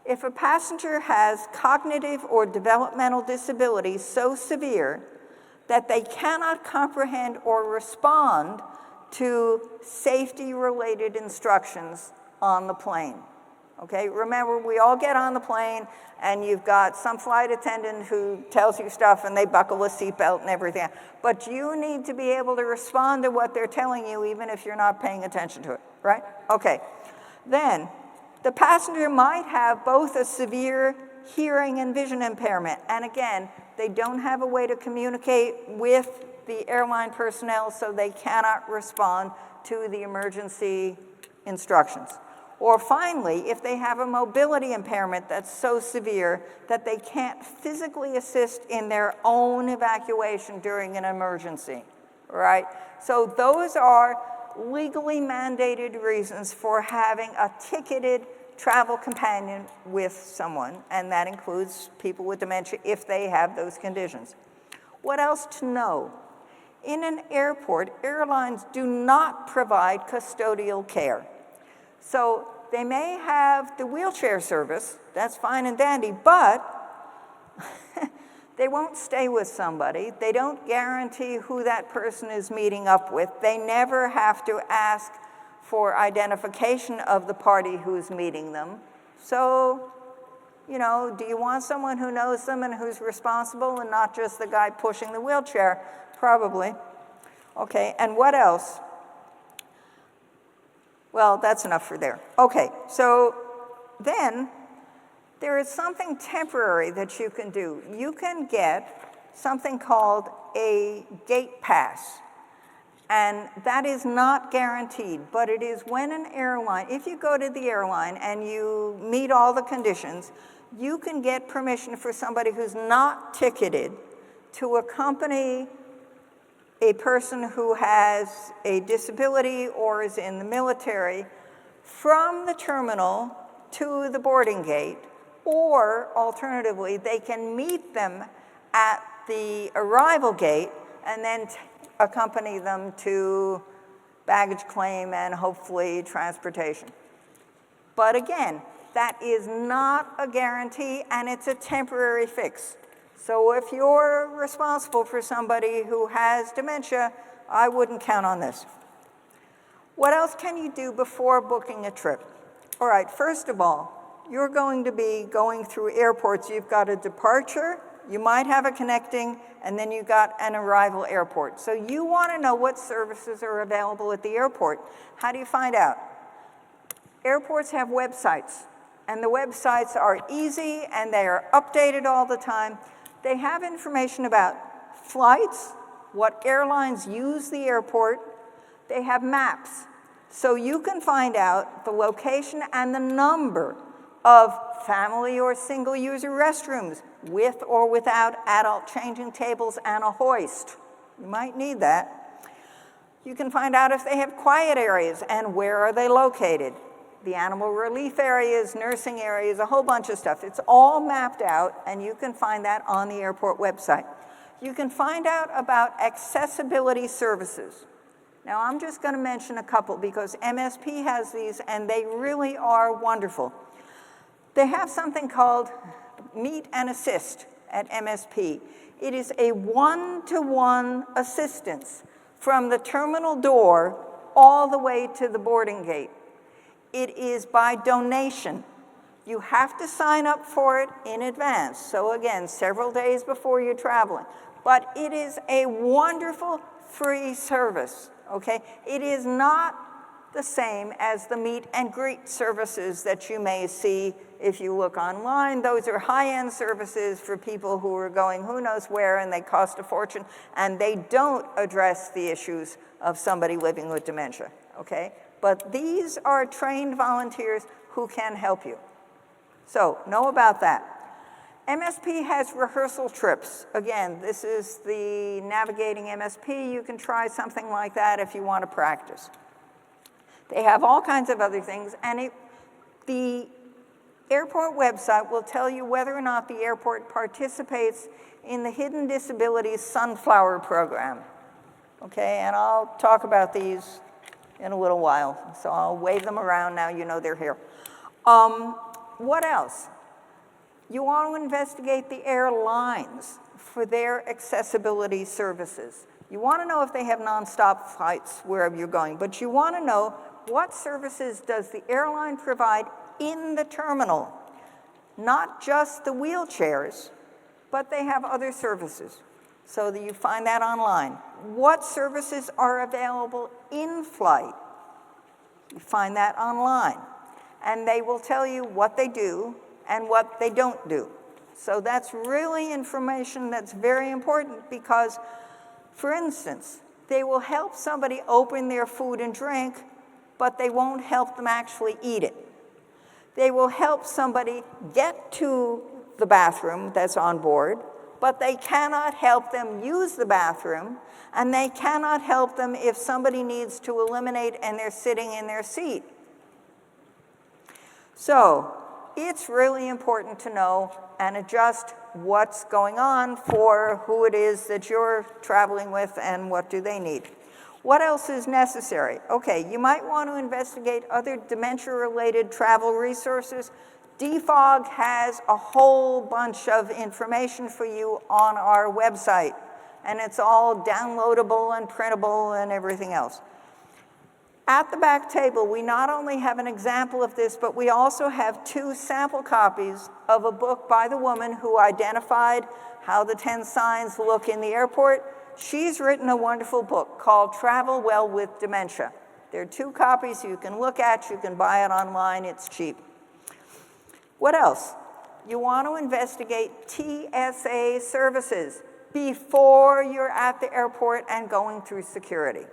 If a passenger has cognitive or developmental disability so severe that they cannot comprehend or respond to safety-related instructions on the plane, Okay, remember, we all get on the plane and you've got some flight attendant who tells you stuff and they buckle a seatbelt and everything. But you need to be able to respond to what they're telling you even if you're not paying attention to it, right? Okay, then the passenger might have both a severe hearing and vision impairment. And again, they don't have a way to communicate with the airline personnel, so they cannot respond to the emergency instructions. Or finally, if they have a mobility impairment that's so severe that they can't physically assist in their own evacuation during an emergency, right? So those are legally mandated reasons for having a ticketed travel companion with someone, and that includes people with dementia if they have those conditions. What else to know? In an airport, airlines do not provide custodial care. So they may have the wheelchair service, that's fine and dandy, but they won't stay with somebody. They don't guarantee who that person is meeting up with. They never have to ask for identification of the party who's meeting them. So, you know, do you want someone who knows them and who's responsible and not just the guy pushing the wheelchair? Probably. Okay, and what else? Well, that's enough for there. Okay, so then there is something temporary that you can do. You can get something called a gate pass. And that is not guaranteed, but it is when an airline, if you go to the airline and you meet all the conditions, you can get permission for somebody who's not ticketed to accompany a person who has a disability or is in the military from the terminal to the boarding gate, or alternatively, they can meet them at the arrival gate and then accompany them to baggage claim and hopefully transportation. But again, that is not a guarantee and it's a temporary fix. So if you're responsible for somebody who has dementia, I wouldn't count on this. What else can you do before booking a trip? All right, first of all, you're going to be going through airports. You've got a departure, you might have a connecting, and then you've got an arrival airport. So you want to know what services are available at the airport. How do you find out? Airports have websites, and the websites are easy and they are updated all the time. They have information about flights, what airlines use the airport. They have maps, so you can find out the location and the number of family or single user restrooms with or without adult changing tables and a hoist. You might need that. You can find out if they have quiet areas and where are they located. The animal relief areas, nursing areas, a whole bunch of stuff. It's all mapped out, and you can find that on the airport website. You can find out about accessibility services. Now, I'm just going to mention a couple because MSP has these, and they really are wonderful. They have something called Meet and Assist at MSP. It is a one-to-one assistance from the terminal door all the way to the boarding gate. It is by donation. You have to sign up for it in advance. So again, several days before you're traveling. But it is a wonderful free service, okay? It is not the same as the meet and greet services that you may see if you look online. Those are high-end services for people who are going who knows where, and they cost a fortune, and they don't address the issues of somebody living with dementia, okay? But these are trained volunteers who can help you. So know about that. MSP has rehearsal trips. Again, this is the Navigating MSP. You can try something like that if you want to practice. They have all kinds of other things, and the airport website will tell you whether or not the airport participates in the Hidden Disabilities Sunflower Program. Okay, and I'll talk about these in a little while, so I'll wave them around now you know they're here. What else? You want to investigate the airlines for their accessibility services. You want to know if they have nonstop flights wherever you're going, but you want to know what services does the airline provide in the terminal. Not just the wheelchairs, but they have other services. So that you find that online. What services are available in flight? You find that online. And they will tell you what they do and what they don't do. So that's really information that's very important because, for instance, they will help somebody open their food and drink, but they won't help them actually eat it. They will help somebody get to the bathroom that's on board, but they cannot help them use the bathroom, and they cannot help them if somebody needs to eliminate and they're sitting in their seat. So it's really important to know and adjust what's going on for who it is that you're traveling with and what do they need. What else is necessary? Okay, you might want to investigate other dementia-related travel resources. DFOG has a whole bunch of information for you on our website, and it's all downloadable and printable and everything else. At the back table, we not only have an example of this, but we also have 2 sample copies of a book by the woman who identified how the 10 signs look in the airport. She's written a wonderful book called Travel Well with Dementia. There are 2 copies you can look at. You can buy it online. It's cheap. What else? You want to investigate TSA services before you're at the airport and going through security.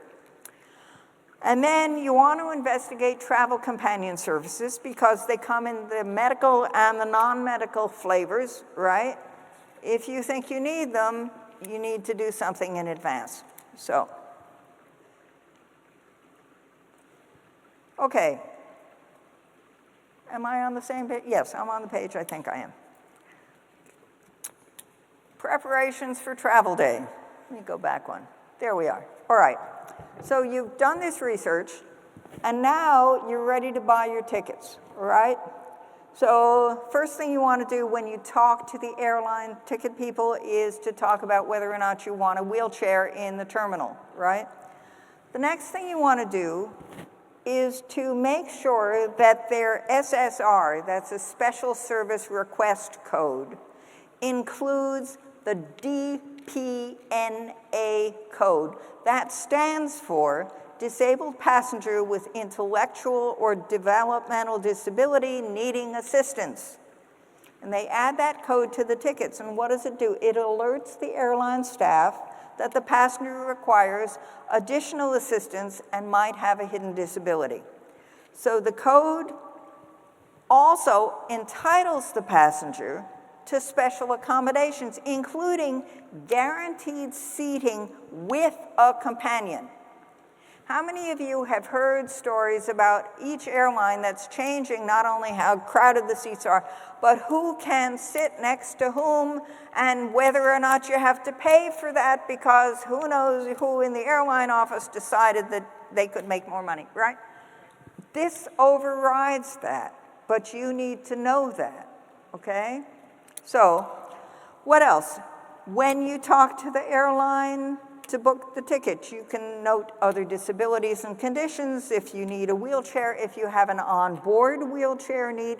And then you want to investigate travel companion services because they come in the medical and the non-medical flavors, right? If you think you need them, you need to do something in advance. So, okay. Am I on the same page? Yes, I'm on the page. I think I am. Preparations for travel day. Let me go back one. There we are. All right. So you've done this research, and now you're ready to buy your tickets, all right? So first thing you want to do when you talk to the airline ticket people is to talk about whether or not you want a wheelchair in the terminal, right? The next thing you want to do is to make sure that their SSR, that's a Special Service Request Code, includes the DPNA code. That stands for Disabled Passenger with Intellectual or Developmental Disability Needing Assistance. And they add that code to the tickets, and what does it do? It alerts the airline staff that the passenger requires additional assistance and might have a hidden disability. So the code also entitles the passenger to special accommodations, including guaranteed seating with a companion. How many of you have heard stories about each airline that's changing not only how crowded the seats are, but who can sit next to whom and whether or not you have to pay for that because who knows who in the airline office decided that they could make more money, right? This overrides that, but you need to know that, okay? So, what else? When you talk to the airline to book the ticket, you can note other disabilities and conditions, if you need a wheelchair, if you have an on-board wheelchair need.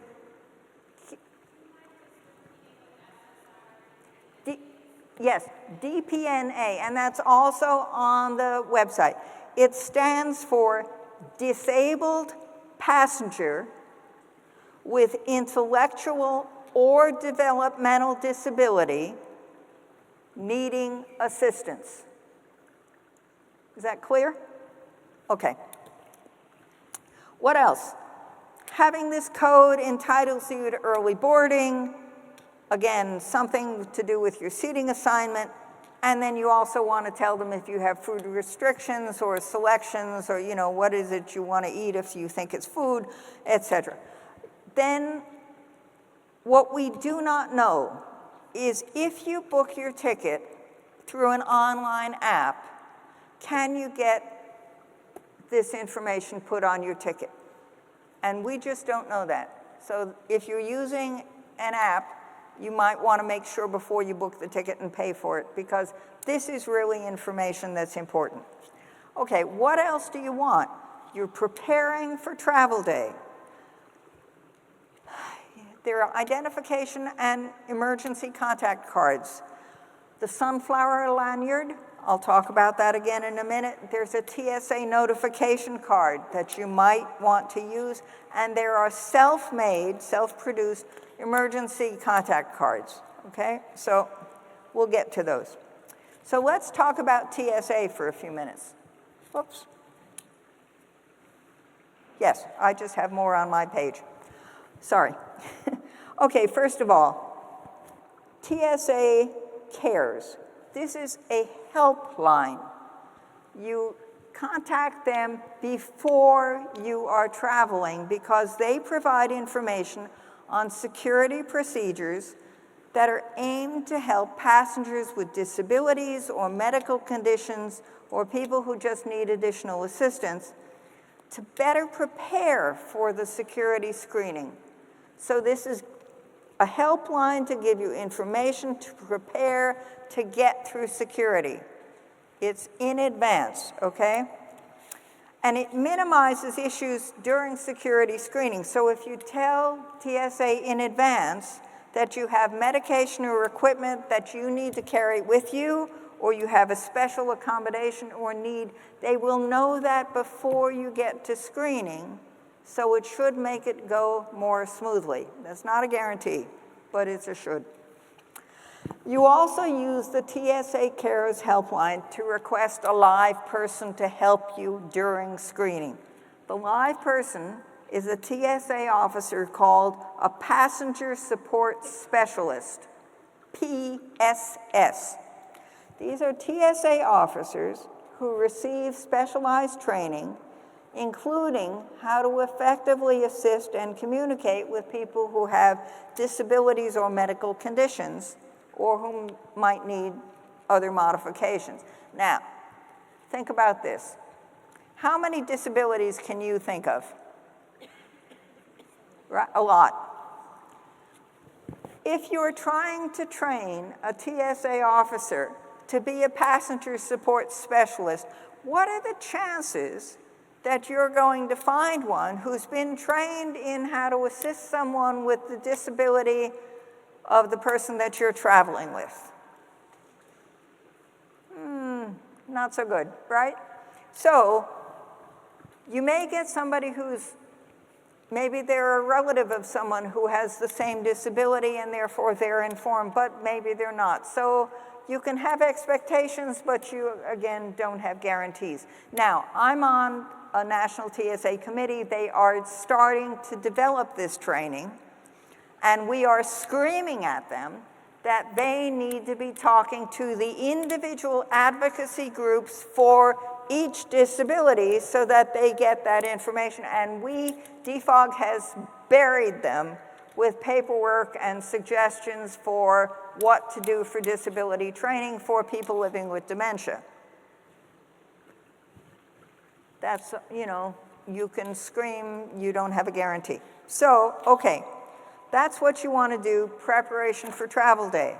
Yes, DPNA, and that's also on the website. It stands for Disabled Passenger with Intellectual or Developmental Disability Needing Assistance. Is that clear? Okay. What else? Having this code entitles you to early boarding, again, something to do with your seating assignment, and then you also want to tell them if you have food restrictions or selections or, what is it you want to eat if you think it's food, etc. Then what we do not know is if you book your ticket through an online app, can you get this information put on your ticket? And we just don't know that. So if you're using an app, you might want to make sure before you book the ticket and pay for it because this is really information that's important. Okay, what else do you want? You're preparing for travel day. There are identification and emergency contact cards. The sunflower lanyard, I'll talk about that again in a minute. There's a TSA notification card that you might want to use, and there are self-made, self-produced emergency contact cards, okay? So we'll get to those. So let's talk about TSA for a few minutes. Whoops. Yes, I just have more on my page. Sorry. Okay, first of all, TSA Cares. This is a helpline. You contact them before you are traveling because they provide information on security procedures that are aimed to help passengers with disabilities or medical conditions or people who just need additional assistance to better prepare for the security screening. So this is a helpline to give you information to prepare to get through security. It's in advance, okay? And it minimizes issues during security screening. So if you tell TSA in advance that you have medication or equipment that you need to carry with you, or you have a special accommodation or need, they will know that before you get to screening, so it should make it go more smoothly. That's not a guarantee, but it's a should. You also use the TSA Cares helpline to request a live person to help you during screening. The live person is a TSA officer called a Passenger Support Specialist, PSS. These are TSA officers who receive specialized training, including how to effectively assist and communicate with people who have disabilities or medical conditions, or who might need other modifications. Now, think about this. How many disabilities can you think of? Right, a lot. If you're trying to train a TSA officer to be a passenger support specialist, what are the chances that you're going to find one who's been trained in how to assist someone with the disability of the person that you're traveling with? Not so good, right? So you may get somebody who's, maybe they're a relative of someone who has the same disability and therefore they're informed, but maybe they're not. So you can have expectations, but you, again, don't have guarantees. Now, I'm on a national TSA committee. They are starting to develop this training, and we are screaming at them that they need to be talking to the individual advocacy groups for each disability so that they get that information. And DFOG has buried them with paperwork and suggestions for what to do for disability training for people living with dementia. That's, you know, you can scream, you don't have a guarantee. So, okay, that's what you want to do, preparation for travel day.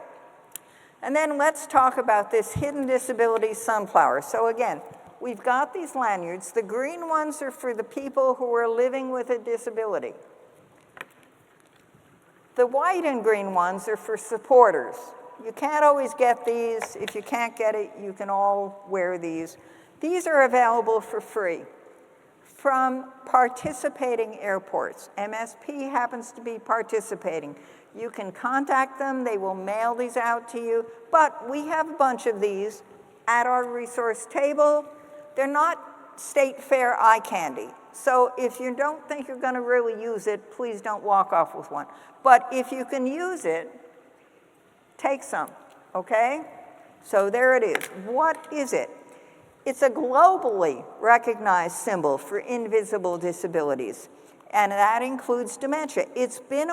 And then let's talk about this hidden disability sunflower. So again, we've got these lanyards. The green ones are for the people who are living with a disability. The white and green ones are for supporters. You can't always get these. If you can't get it, you can all wear these. These are available for free from participating airports. MSP happens to be participating. You can contact them. They will mail these out to you. But we have a bunch of these at our resource table. They're not state fair eye candy. So if you don't think you're going to really use it, please don't walk off with one. But if you can use it, take some, okay? So there it is. What is it? It's a globally recognized symbol for invisible disabilities, and that includes dementia. It's been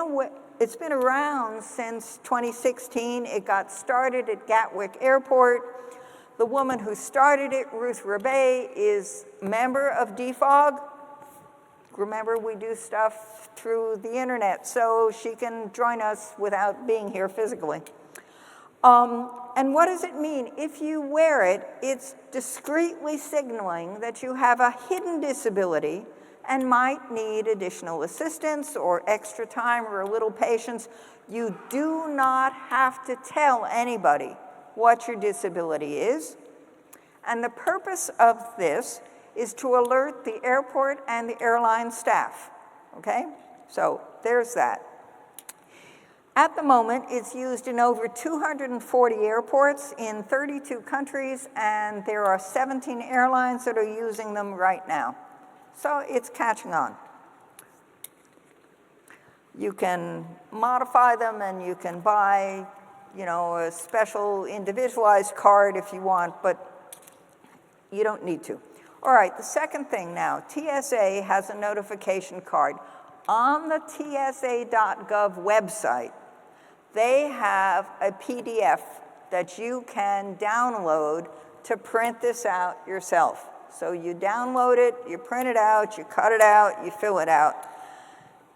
around since 2016. It got started at Gatwick Airport. The woman who started it, Ruth Rebay, is a member of DFOG. Remember, we do stuff through the internet, so she can join us without being here physically. And what does it mean? If you wear it, it's discreetly signaling that you have a hidden disability and might need additional assistance or extra time or a little patience. You do not have to tell anybody what your disability is. And the purpose of this is to alert the airport and the airline staff, okay? So there's that. At the moment, it's used in over 240 airports in 32 countries, and there are 17 airlines that are using them right now. So it's catching on. You can modify them and you can buy, a special individualized card if you want, but you don't need to. All right, the second thing now, TSA has a notification card. On the TSA.gov website, they have a PDF that you can download to print this out yourself. So you download it, you print it out, you cut it out, you fill it out.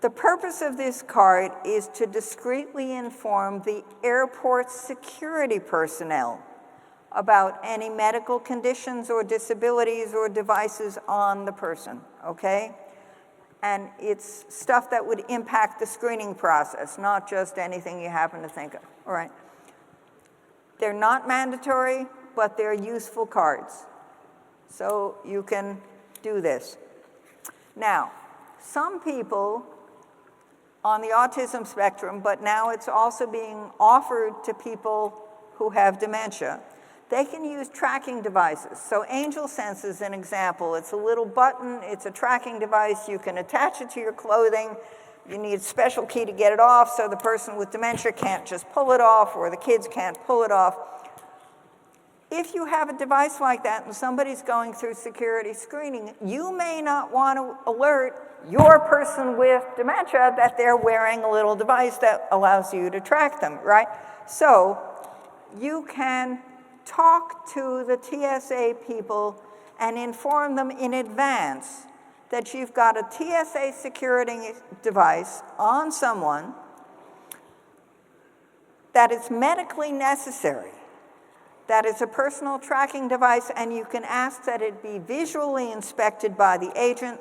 The purpose of this card is to discreetly inform the airport security personnel about any medical conditions or disabilities or devices on the person, okay? And it's stuff that would impact the screening process, not just anything you happen to think of, all right? They're not mandatory, but they're useful cards. So you can do this. Now, some people on the autism spectrum, but now it's also being offered to people who have dementia, they can use tracking devices. So Angel Sense is an example. It's a little button, it's a tracking device, you can attach it to your clothing. You need a special key to get it off so the person with dementia can't just pull it off or the kids can't pull it off. If you have a device like that and somebody's going through security screening, you may not want to alert your person with dementia that they're wearing a little device that allows you to track them, right? So you can talk to the TSA people and inform them in advance that you've got a TSA security device on someone, that it's medically necessary, that it's a personal tracking device, and you can ask that it be visually inspected by the agent.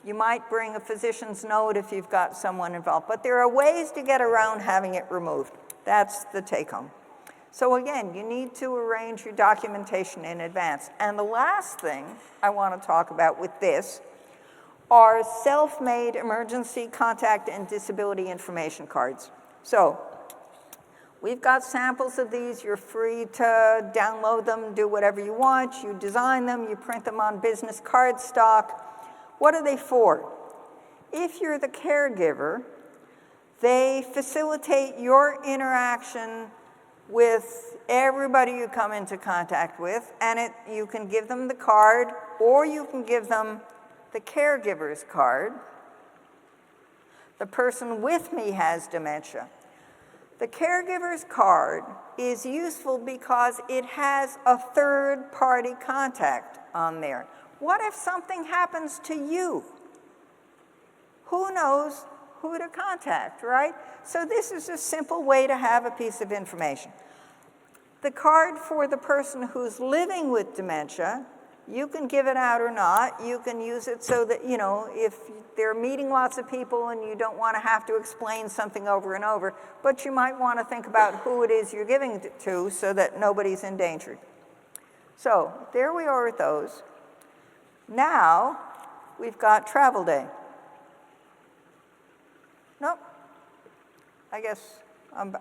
You might bring a physician's note if you've got someone involved, but there are ways to get around having it removed. That's the take-home. So again, you need to arrange your documentation in advance. And the last thing I want to talk about with this are self-made emergency contact and disability information cards. So we've got samples of these. You're free to download them, do whatever you want. You design them, you print them on business card stock. What are they for? If you're the caregiver, they facilitate your interaction with everybody you come into contact with, and you can give them the card, or you can give them the caregiver's card. The person with me has dementia. The caregiver's card is useful because it has a third-party contact on there. What if something happens to you? Who knows who to contact, right? So this is a simple way to have a piece of information. The card for the person who's living with dementia, you can give it out or not. You can use it so that, if they're meeting lots of people and you don't want to have to explain something over and over, but you might want to think about who it is you're giving it to so that nobody's endangered. So there we are with those. Now we've got travel day. Nope. I guess,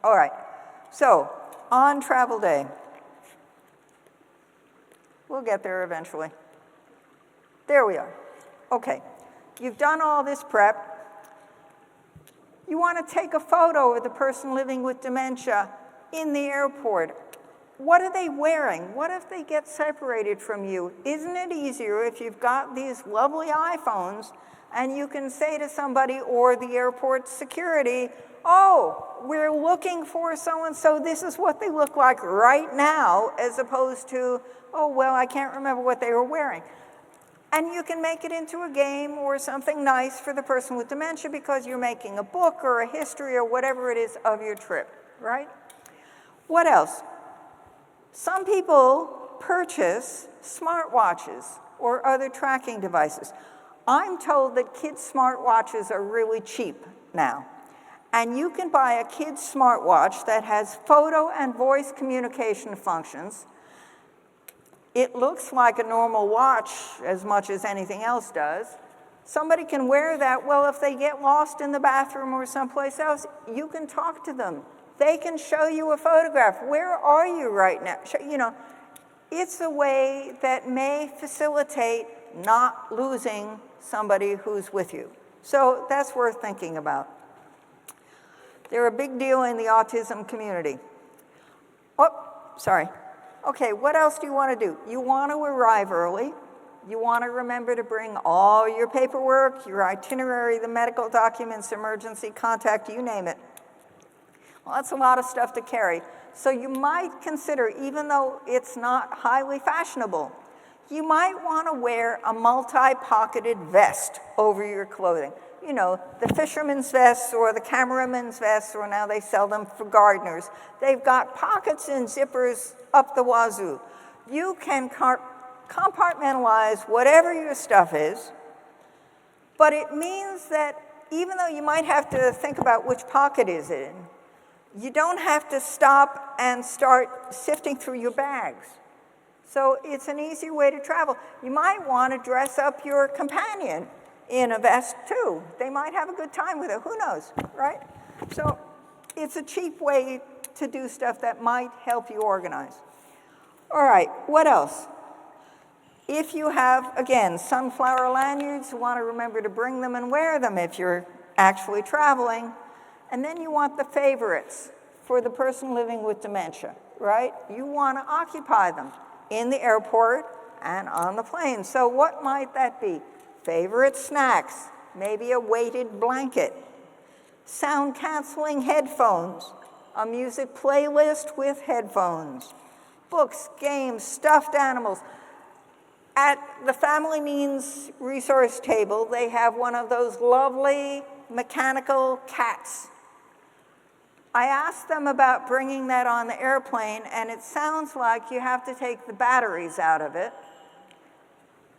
all right. So on travel day, we'll get there eventually. There we are. Okay, you've done all this prep. You want to take a photo of the person living with dementia in the airport. What are they wearing? What if they get separated from you? Isn't it easier if you've got these lovely iPhones and you can say to somebody or the airport security, oh, we're looking for so-and-so, this is what they look like right now, as opposed to, oh, well, I can't remember what they were wearing. And you can make it into a game or something nice for the person with dementia because you're making a book or a history or whatever it is of your trip, right? What else? Some people purchase smartwatches or other tracking devices. I'm told that kids' smartwatches are really cheap now. And you can buy a kid's smartwatch that has photo and voice communication functions. It looks like a normal watch as much as anything else does. Somebody can wear that. Well, if they get lost in the bathroom or someplace else, you can talk to them. They can show you a photograph. Where are you right now? You know, it's a way that may facilitate not losing somebody who's with you. So that's worth thinking about. They're a big deal in the autism community. Oh, sorry. Okay, what else do you want to do? You want to arrive early. You want to remember to bring all your paperwork, your itinerary, the medical documents, emergency contact, you name it. Well, that's a lot of stuff to carry. So you might consider, even though it's not highly fashionable, you might want to wear a multi-pocketed vest over your clothing. You know, the fisherman's vests or the cameraman's vests, or now they sell them for gardeners. They've got pockets and zippers up the wazoo. You can compartmentalize whatever your stuff is, but it means that even though you might have to think about which pocket is it in, you don't have to stop and start sifting through your bags. So it's an easy way to travel. You might want to dress up your companion in a vest too. They might have a good time with it, who knows, right? So it's a cheap way to do stuff that might help you organize. All right, what else? If you have, again, sunflower lanyards, you want to remember to bring them and wear them if you're actually traveling. And then you want the favorites for the person living with dementia, right? You want to occupy them in the airport and on the plane. So what might that be? Favorite snacks, maybe a weighted blanket, sound-canceling headphones, a music playlist with headphones, books, games, stuffed animals. At the Family Means resource table, they have one of those lovely mechanical cats. I asked them about bringing that on the airplane, and it sounds like you have to take the batteries out of it.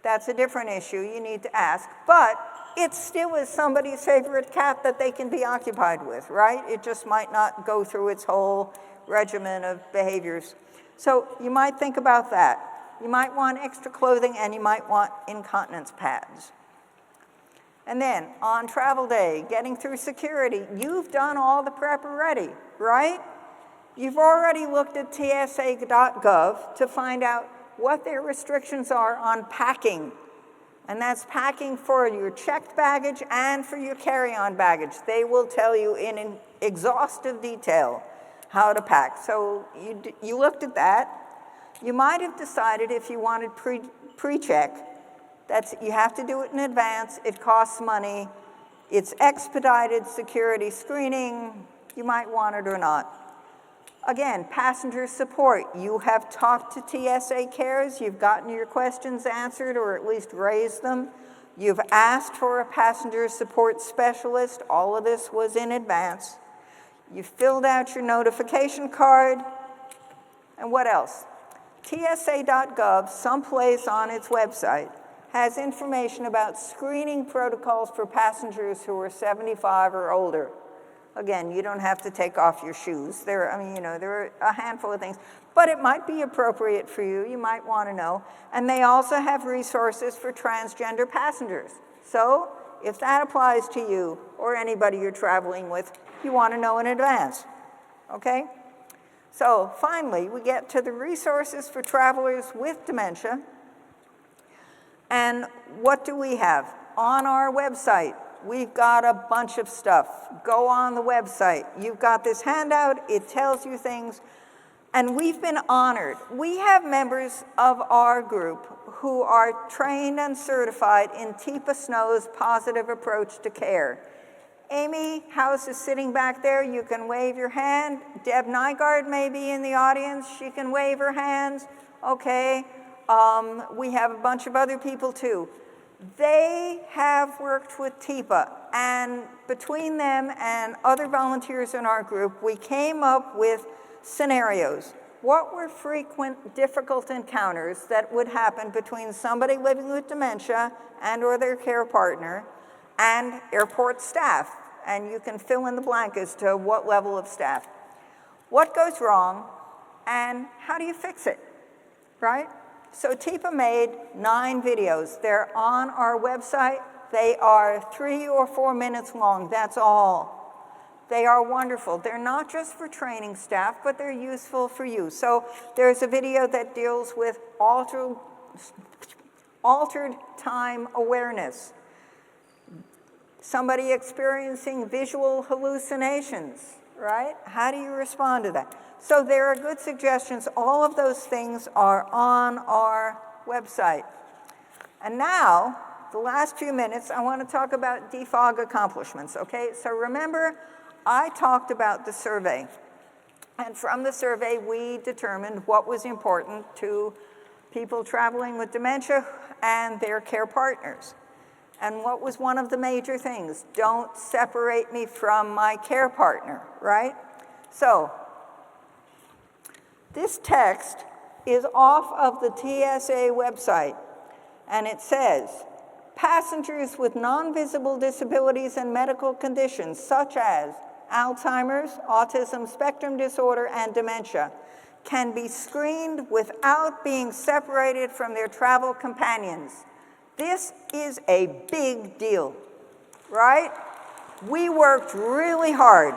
That's a different issue, you need to ask. But it still is somebody's favorite cat that they can be occupied with, right? It just might not go through its whole regimen of behaviors. So you might think about that. You might want extra clothing, and you might want incontinence pads. And then, on travel day, getting through security, you've done all the prep already, right? You've already looked at tsa.gov to find out what their restrictions are on packing. And that's packing for your checked baggage and for your carry-on baggage. They will tell you in exhaustive detail how to pack. So you looked at that. You might have decided if you wanted pre-check, you have to do it in advance, it costs money, it's expedited security screening, you might want it or not. Again, passenger support. You have talked to TSA Cares, you've gotten your questions answered or at least raised them. You've asked for a passenger support specialist. All of this was in advance. You filled out your notification card. And what else? TSA.gov, someplace on its website, has information about screening protocols for passengers who are 75 or older. Again, you don't have to take off your shoes. There are a handful of things, but it might be appropriate for you. You might want to know. And they also have resources for transgender passengers. So if that applies to you or anybody you're traveling with, you want to know in advance, okay? So finally, we get to the resources for travelers with dementia. And what do we have? On our website, we've got a bunch of stuff. Go on the website. You've got this handout. It tells you things. And we've been honored. We have members of our group who are trained and certified in Teepa Snow's positive approach to care. Amy House is sitting back there. You can wave your hand. Deb Nygaard may be in the audience. She can wave her hands. Okay. We have a bunch of other people too. They have worked with Teepa, and between them and other volunteers in our group, we came up with scenarios. what were frequent difficult encounters that would happen between somebody living with dementia and or their care partner and airport staff. And you can fill in the blank as to what level of staff. What goes wrong and how do you fix it, right? So TIPA made 9 videos. They're on our website. They are 3 or 4 minutes long, that's all. They are wonderful. They're not just for training staff, but they're useful for you. So there's a video that deals with altered time awareness. Somebody experiencing visual hallucinations, right? How do you respond to that? So there are good suggestions. All of those things are on our website. And now, the last few minutes, I want to talk about DFOG accomplishments, okay? So remember, I talked about the survey. And from the survey, we determined what was important to people traveling with dementia and their care partners. And what was one of the major things? Don't separate me from my care partner, right? So, this text is off of the TSA website, and it says, passengers with non-visible disabilities and medical conditions such as Alzheimer's, autism spectrum disorder, and dementia can be screened without being separated from their travel companions. This is a big deal, right? We worked really hard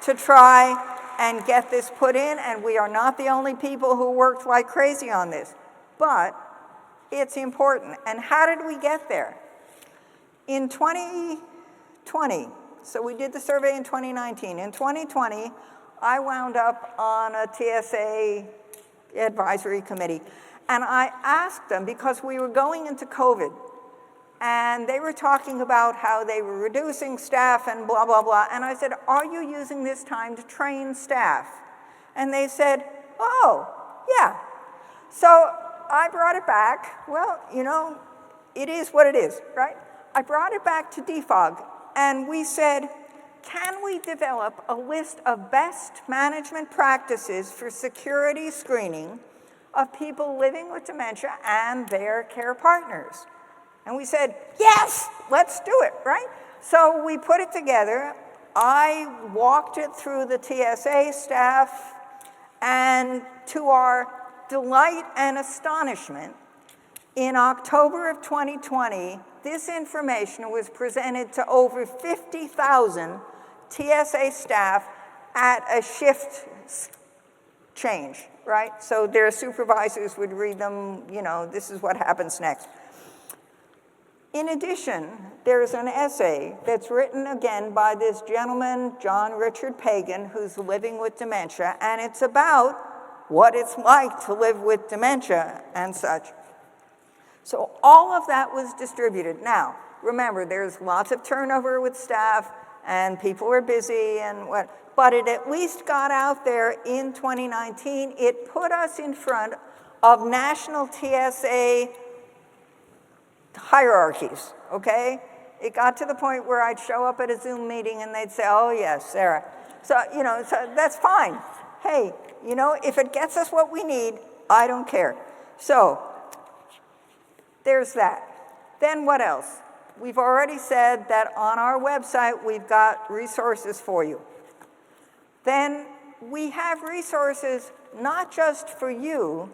to try and get this put in, and we are not the only people who worked like crazy on this, but it's important. And how did we get there? In 2020, so we did the survey in 2019. In 2020, I wound up on a TSA advisory committee, and I asked them, because we were going into COVID, and they were talking about how they were reducing staff and blah, blah, blah. And I said, are you using this time to train staff? And they said, oh, yeah. So I brought it back. Well, you know, it is what it is, right? I brought it back to DFOG, and we said, can we develop a list of best management practices for security screening of people living with dementia and their care partners? And we said, yes, let's do it, right? So we put it together. I walked it through the TSA staff, and to our delight and astonishment, in October of 2020, this information was presented to over 50,000 TSA staff at a shift change, right? So their supervisors would read them, you know, this is what happens next. In addition, there's an essay that's written again by this gentleman, John Richard Pagan, who's living with dementia, and it's about what it's like to live with dementia and such. So all of that was distributed. Now, remember, there's lots of turnover with staff, and people are busy and what, but it at least got out there in 2019. It put us in front of national TSA hierarchies, okay? It got to the point where I'd show up at a Zoom meeting and they'd say, oh yes, Sarah. So, you know, so that's fine. Hey, you know, if it gets us what we need, I don't care. So, there's that. Then what else? We've already said that on our website, we've got resources for you. Then we have resources not just for you,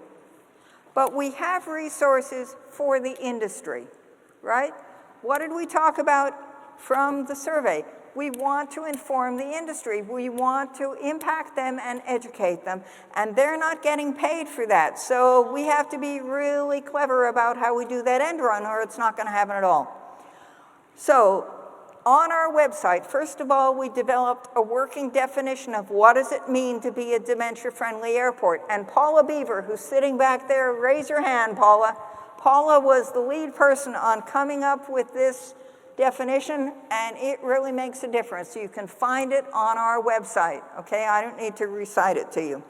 but we have resources for the industry, right? What did we talk about from the survey? We want to inform the industry. We want to impact them and educate them, and they're not getting paid for that. So we have to be really clever about how we do that end run, or it's not going to happen at all. So on our website, first of all, we developed a working definition of what does it mean to be a dementia-friendly airport. And Paula Beaver, who's sitting back there, raise your hand, Paula. Paula was the lead person on coming up with this definition, and it really makes a difference. You can find it on our website, okay? I don't need to recite it to you.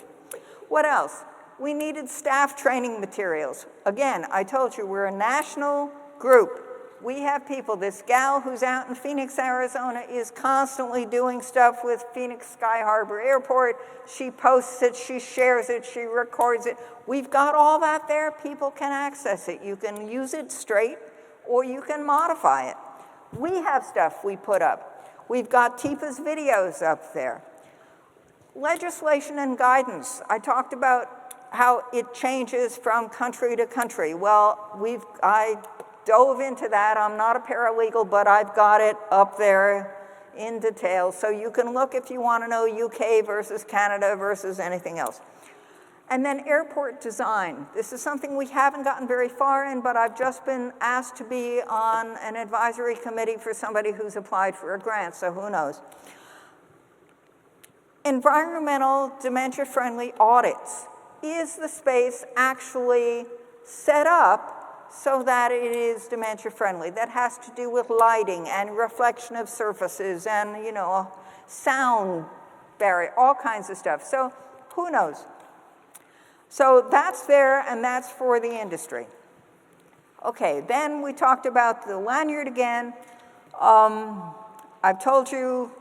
What else? We needed staff training materials. Again, I told you we're a national group. We have people, this gal who's out in Phoenix, Arizona is constantly doing stuff with Phoenix Sky Harbor Airport. She posts it, she shares it, she records it. We've got all that there. People can access it. You can use it straight or you can modify it. We have stuff we put up. We've got TIPA's videos up there. Legislation and guidance. I talked about how it changes from country to country. Well, I dove into that. I'm not a paralegal, but I've got it up there in detail. So you can look if you want to know UK versus Canada versus anything else. And then airport design. This is something we haven't gotten very far in, but I've just been asked to be on an advisory committee for somebody who's applied for a grant, so who knows. Environmental dementia-friendly audits. Is the space actually set up so that it is dementia-friendly? That has to do with lighting and reflection of surfaces and, sound barrier, all kinds of stuff. So who knows? So that's there, and that's for the industry. Okay, then we talked about the lanyard again. I've told you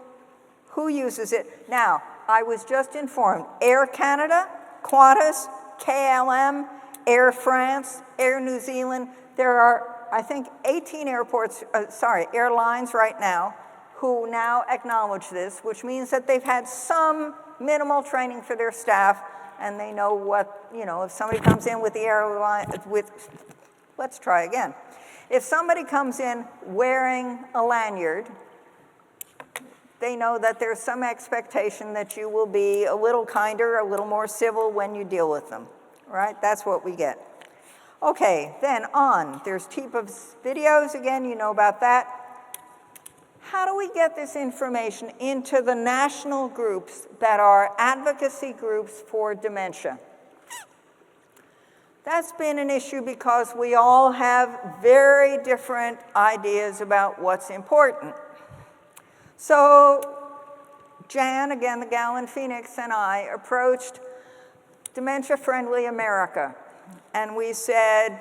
who uses it. Now, I was just informed, Air Canada, Qantas, KLM, Air France, Air New Zealand. There are, I think, 18 airlines right now who now acknowledge this, which means that they've had some minimal training for their staff, and they know what, if somebody comes in with the airline, let's try again. If somebody comes in wearing a lanyard, they know that there's some expectation that you will be a little kinder, a little more civil when you deal with them, right? That's what we get. Okay, then on. There's TIPA's videos, again, you know about that. How do we get this information into the national groups that are advocacy groups for dementia? That's been an issue because we all have very different ideas about what's important. So Jan, again, the gal in Phoenix, and I approached Dementia-Friendly America, and we said,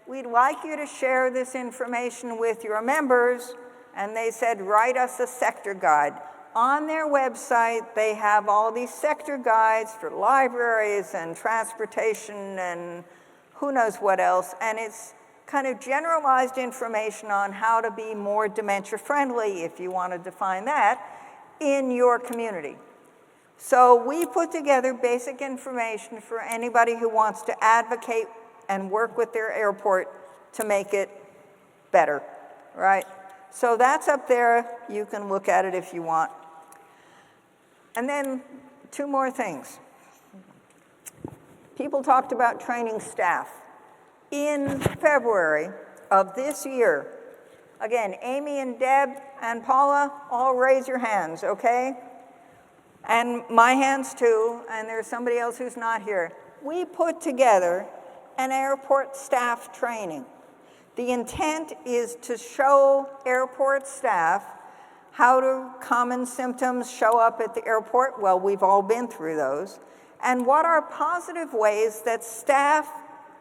we'd like you to share this information with your members, and they said, write us a sector guide. On their website, they have all these sector guides for libraries and transportation and who knows what else, and it's kind of generalized information on how to be more dementia-friendly, if you want to define that, in your community. So we put together basic information for anybody who wants to advocate and work with their airport to make it better, right? So that's up there. You can look at it if you want. And then 2 more things. People talked about training staff. In February of this year, again, Amy and Deb and Paula, all raise your hands, okay? And my hands too, and there's somebody else who's not here. We put together an airport staff training. The intent is to show airport staff how do common symptoms show up at the airport. Well, we've all been through those. And what are positive ways that staff,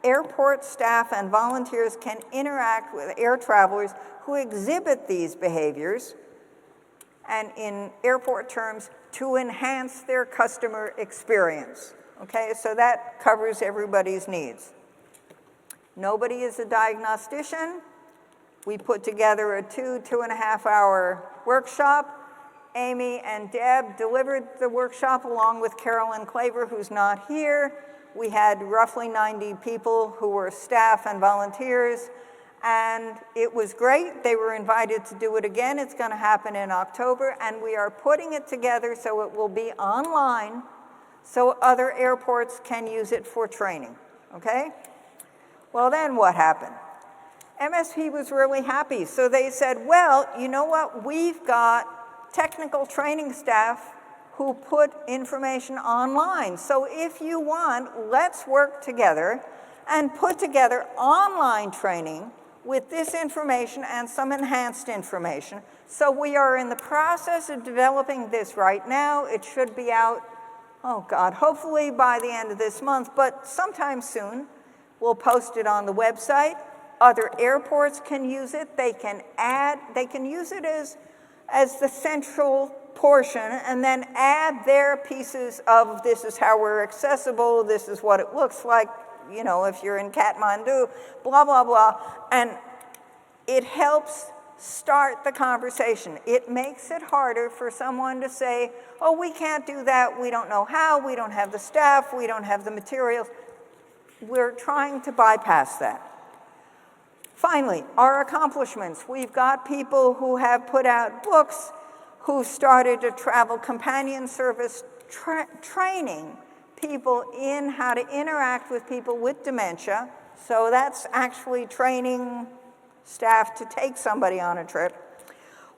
airport staff and volunteers can interact with air travelers who exhibit these behaviors, and in airport terms, to enhance their customer experience. Okay, so that covers everybody's needs. Nobody is a diagnostician. We put together a 2.5 hour workshop. Amy and Deb delivered the workshop along with Carolyn Claver, who's not here. We had roughly 90 people who were staff and volunteers, and it was great. They were invited to do it again. It's going to happen in October, and we are putting it together so it will be online so other airports can use it for training, okay? Well, then what happened? MSP was really happy, so they said, well, you know what? We've got technical training staff who put information online. So if you want, let's work together and put together online training with this information and some enhanced information. So we are in the process of developing this right now. It should be out, oh God, hopefully by the end of this month, but sometime soon. We'll post it on the website. Other airports can use it. They can use it as the central portion and then add their pieces of this is how we're accessible, this is what it looks like, you know, if you're in Kathmandu, blah, blah, blah. And it helps start the conversation. It makes it harder for someone to say, oh, we can't do that, we don't know how, we don't have the staff, we don't have the materials. We're trying to bypass that. Finally, our accomplishments. We've got people who have put out books, who started a travel companion service training people in how to interact with people with dementia. So that's actually training staff to take somebody on a trip.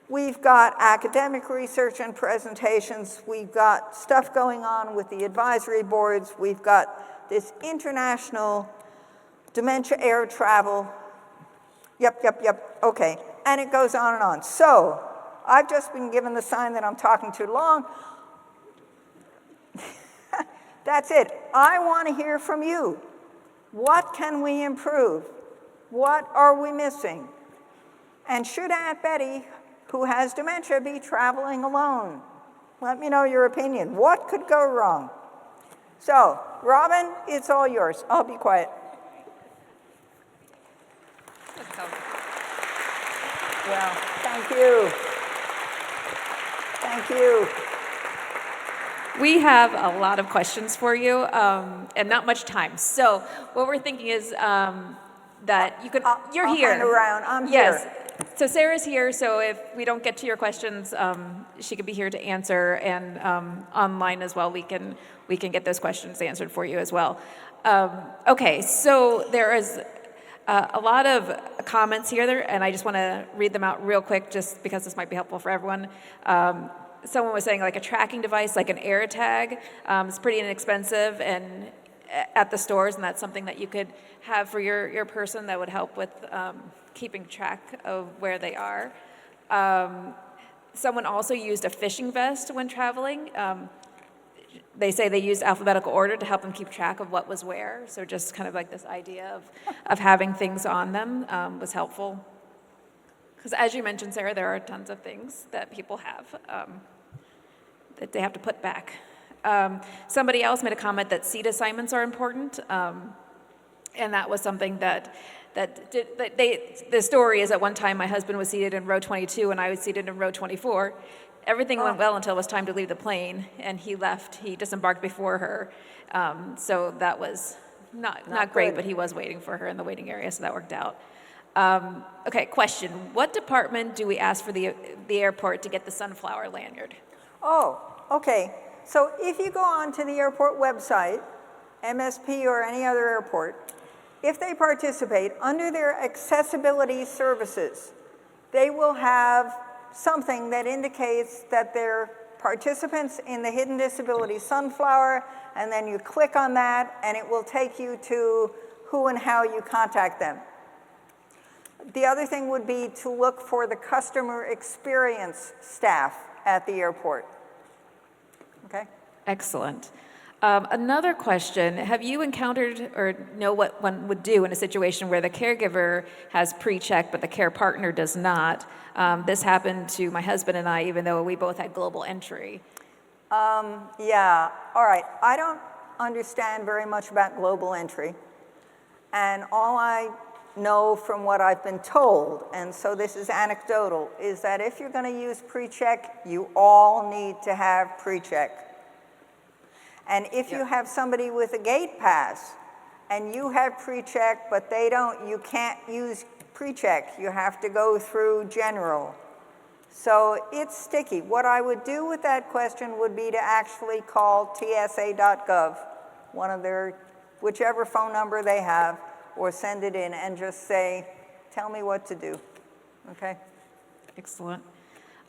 We've got academic research and presentations. We've got stuff going on with the advisory boards. We've got this international dementia air travel. Yep, okay. And it goes on and on. So I've just been given the sign that I'm talking too long. That's it. I want to hear from you. What can we improve? What are we missing? And should Aunt Betty, who has dementia, be traveling alone? Let me know your opinion. What could go wrong? So, Robin, it's all yours. I'll be quiet. Well, thank you. Thank you. We have a lot of questions for you and not much time. So what we're thinking is that you could, you're I'll here. hang around. I'm yes. here. So Sarah's here, so if we don't get to your questions, she could be here to answer, and online as well, we can get those questions answered for you as well. Okay, so there is a lot of comments here, and I just want to read them out real quick, just because this might be helpful for everyone. Someone was saying like a tracking device, like an AirTag, is pretty inexpensive and at the stores, and that's something that you could have for your person that would help with keeping track of where they are. Someone also used a fishing vest when traveling. They say they used alphabetical order to help them keep track of what was where. So just kind of like this idea of having things on them was helpful. Because as you mentioned, Sarah, there are tons of things that people have that they have to put back. Somebody else made a comment that seat assignments are important. And that was something the story is at one time my husband was seated in row 22 and I was seated in row 24. Everything went well until it was time to leave the plane, and he left. He disembarked before her. So that was not great, but he was waiting for her in the waiting area, so that worked out. Okay, question. What department do we ask for the airport to get the sunflower lanyard? Oh, okay. So if you go on to the airport website, MSP or any other airport, if they participate under their accessibility services, they will have something that indicates that they're participants in the Hidden Disability Sunflower, and then you click on that and it will take you to who and how you contact them. The other thing would be to look for the customer experience staff at the airport. Okay? Excellent. Another question, have you encountered or know what one would do in a situation where the caregiver has pre-check but the care partner does not? This happened to my husband and I, even though we both had global entry. Yeah, all right. I don't understand very much about global entry. And all I know from what I've been told, and so this is anecdotal, is that if you're going to use pre-check, you all need to have pre-check. And if you have somebody with a gate pass and you have pre-check but they don't, you can't use pre-check. You have to go through general. So it's sticky. What I would do with that question would be to actually call tsa.gov, one of their, whichever phone number they have, or send it in and just say, tell me what to do. Okay? Excellent.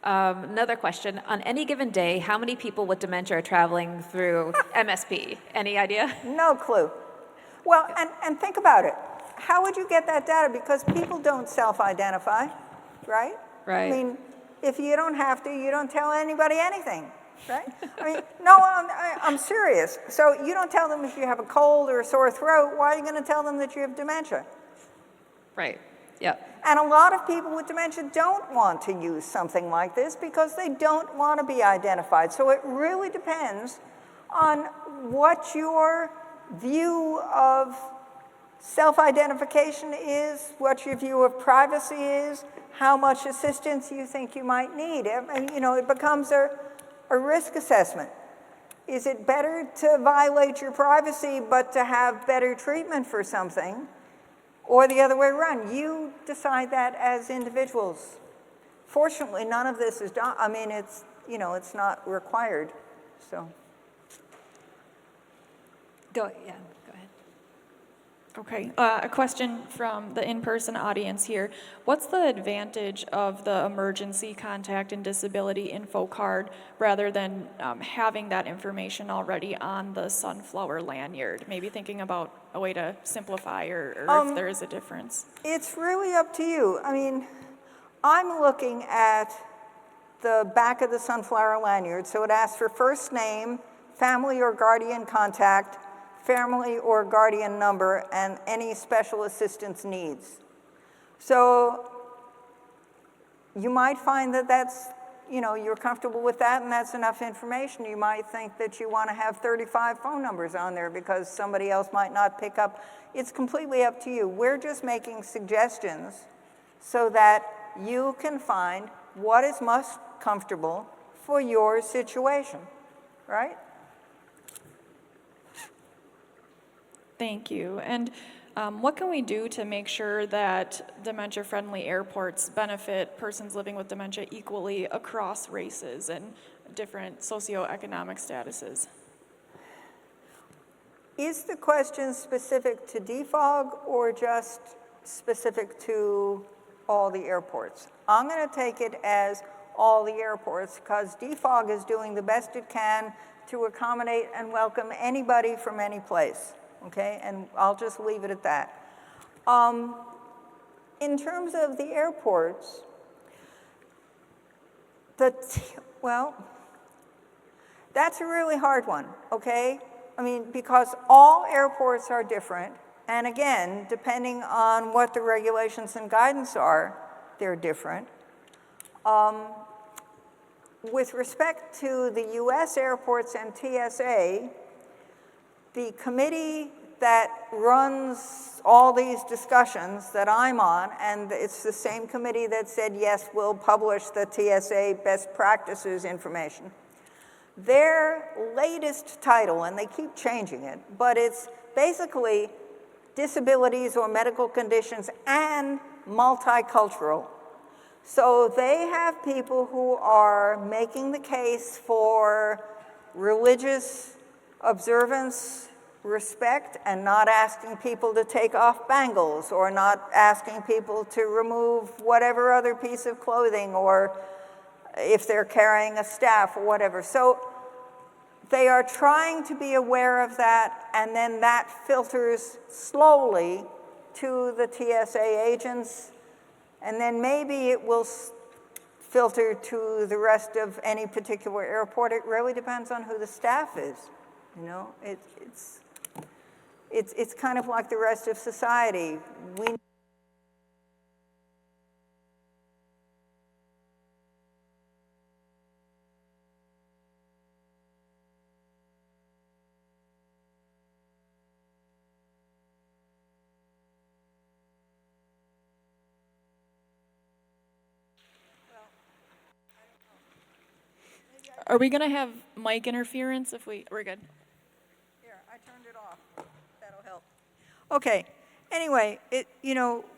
Another question, on any given day, how many people with dementia are traveling through MSP? Any idea? No clue. Well, and think about it. How would you get that data? Because people don't self-identify, right? Right. I mean, if you don't have to, you don't tell anybody anything, right? I mean, no, I'm serious. So you don't tell them if you have a cold or a sore throat. Why are you going to tell them that you have dementia? Right. Yep. And a lot of people with dementia don't want to use something like this because they don't want to be identified. So it really depends on what your view of self-identification is, what your view of privacy is, how much assistance you think you might need. It becomes a risk assessment. Is it better to violate your privacy but to have better treatment for something, or the other way around? You decide that as individuals. Fortunately, none of this is done. I mean, it's not required. So. Go ahead. Okay, a question from the in-person audience here. What's the advantage of the emergency contact and disability info card rather than having that information already on the Sunflower lanyard? Maybe thinking about a way to simplify or if there is a difference. It's really up to you. I mean, I'm looking at the back of the Sunflower lanyard, so it asks for first name, family or guardian contact, family or guardian number, and any special assistance needs. So you might find that you're comfortable with that and that's enough information. You might think that you want to have 35 phone numbers on there because somebody else might not pick up. It's completely up to you. We're just making suggestions so that you can find what is most comfortable for your situation, right? Thank you. And what can we do to make sure that dementia-friendly airports benefit persons living with dementia equally across races and different socioeconomic statuses? Is the question specific to DFOG or just specific to all the airports? I'm going to take it as all the airports because DFOG is doing the best it can to accommodate and welcome anybody from any place. Okay, and I'll just leave it at that. In terms of the airports, that's a really hard one, okay? I mean, because all airports are different, and again, depending on what the regulations and guidance are, they're different. With respect to the US airports and TSA, the committee that runs all these discussions that I'm on, and it's the same committee that said, yes, we'll publish the TSA best practices information. Their latest title, and they keep changing it, but it's basically disabilities or medical conditions and multicultural. So they have people who are making the case for religious observance, respect, and not asking people to take off bangles or not asking people to remove whatever other piece of clothing or if they're carrying a staff or whatever. So they are trying to be aware of that, and then that filters slowly to the TSA agents, and then maybe it will filter to the rest of any particular airport. It really depends on who the staff is. You know, it's kind of like the rest of society. Are we going to have mic interference if we're good? Here, I turned it off. That'll help. Okay. Anyway,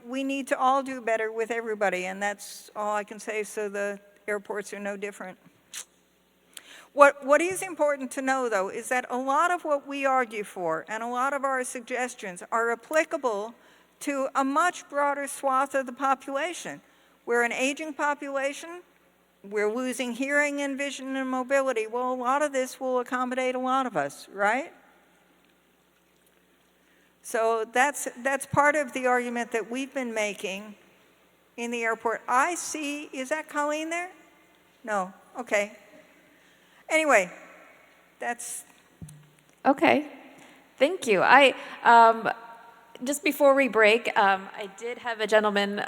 we need to all do better with everybody, and that's all I can say, so the airports are no different. What is important to know, though, is that a lot of what we argue for and a lot of our suggestions are applicable to a much broader swath of the population. We're an aging population. We're losing hearing and vision and mobility. Well, a lot of this will accommodate a lot of us, right? So that's part of the argument that we've been making in the airport. I see, is that Colleen there? No, okay. Anyway, that's... Okay, thank you. just before we break, I did have a gentleman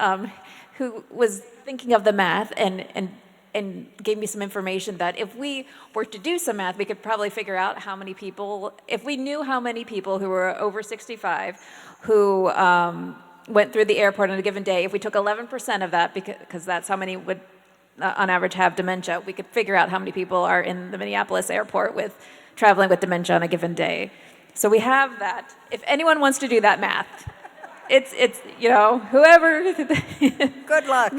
who was thinking of the math and gave me some information that if we were to do some math, we could probably figure out how many people, if we knew how many people who were over 65 who went through the airport on a given day, if we took 11% of that, because that's how many would on average have dementia, we could figure out how many people are in the Minneapolis airport with traveling with dementia on a given day. So we have that. If anyone wants to do that math, it's whoever. Good luck.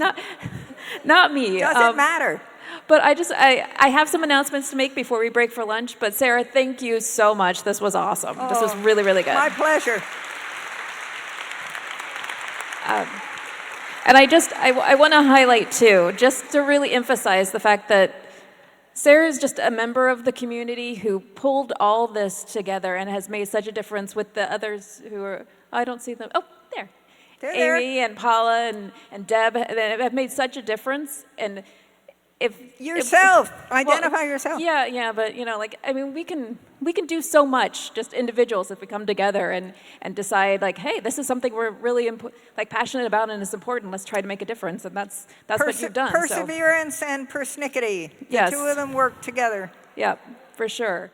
Not me. Doesn't matter. But I have some announcements to make before we break for lunch. But Sarah, thank you so much. This was awesome. This was really, really good. My pleasure. And I want to highlight too, just to really emphasize the fact that Sarah is just a member of the community who pulled all this together and has made such a difference with the others who are, I don't see them, oh, there. They're Amy there. and Paula and Deb have made such a difference. And Identify yourself. Yeah, but we can do so much just individuals if we come together and decide like, hey, this is something we're really passionate about and it's important. Let's try to make a difference, and that's what you've done. Perseverance and persnickety. Yes. The two of them work together. Yeah, for sure.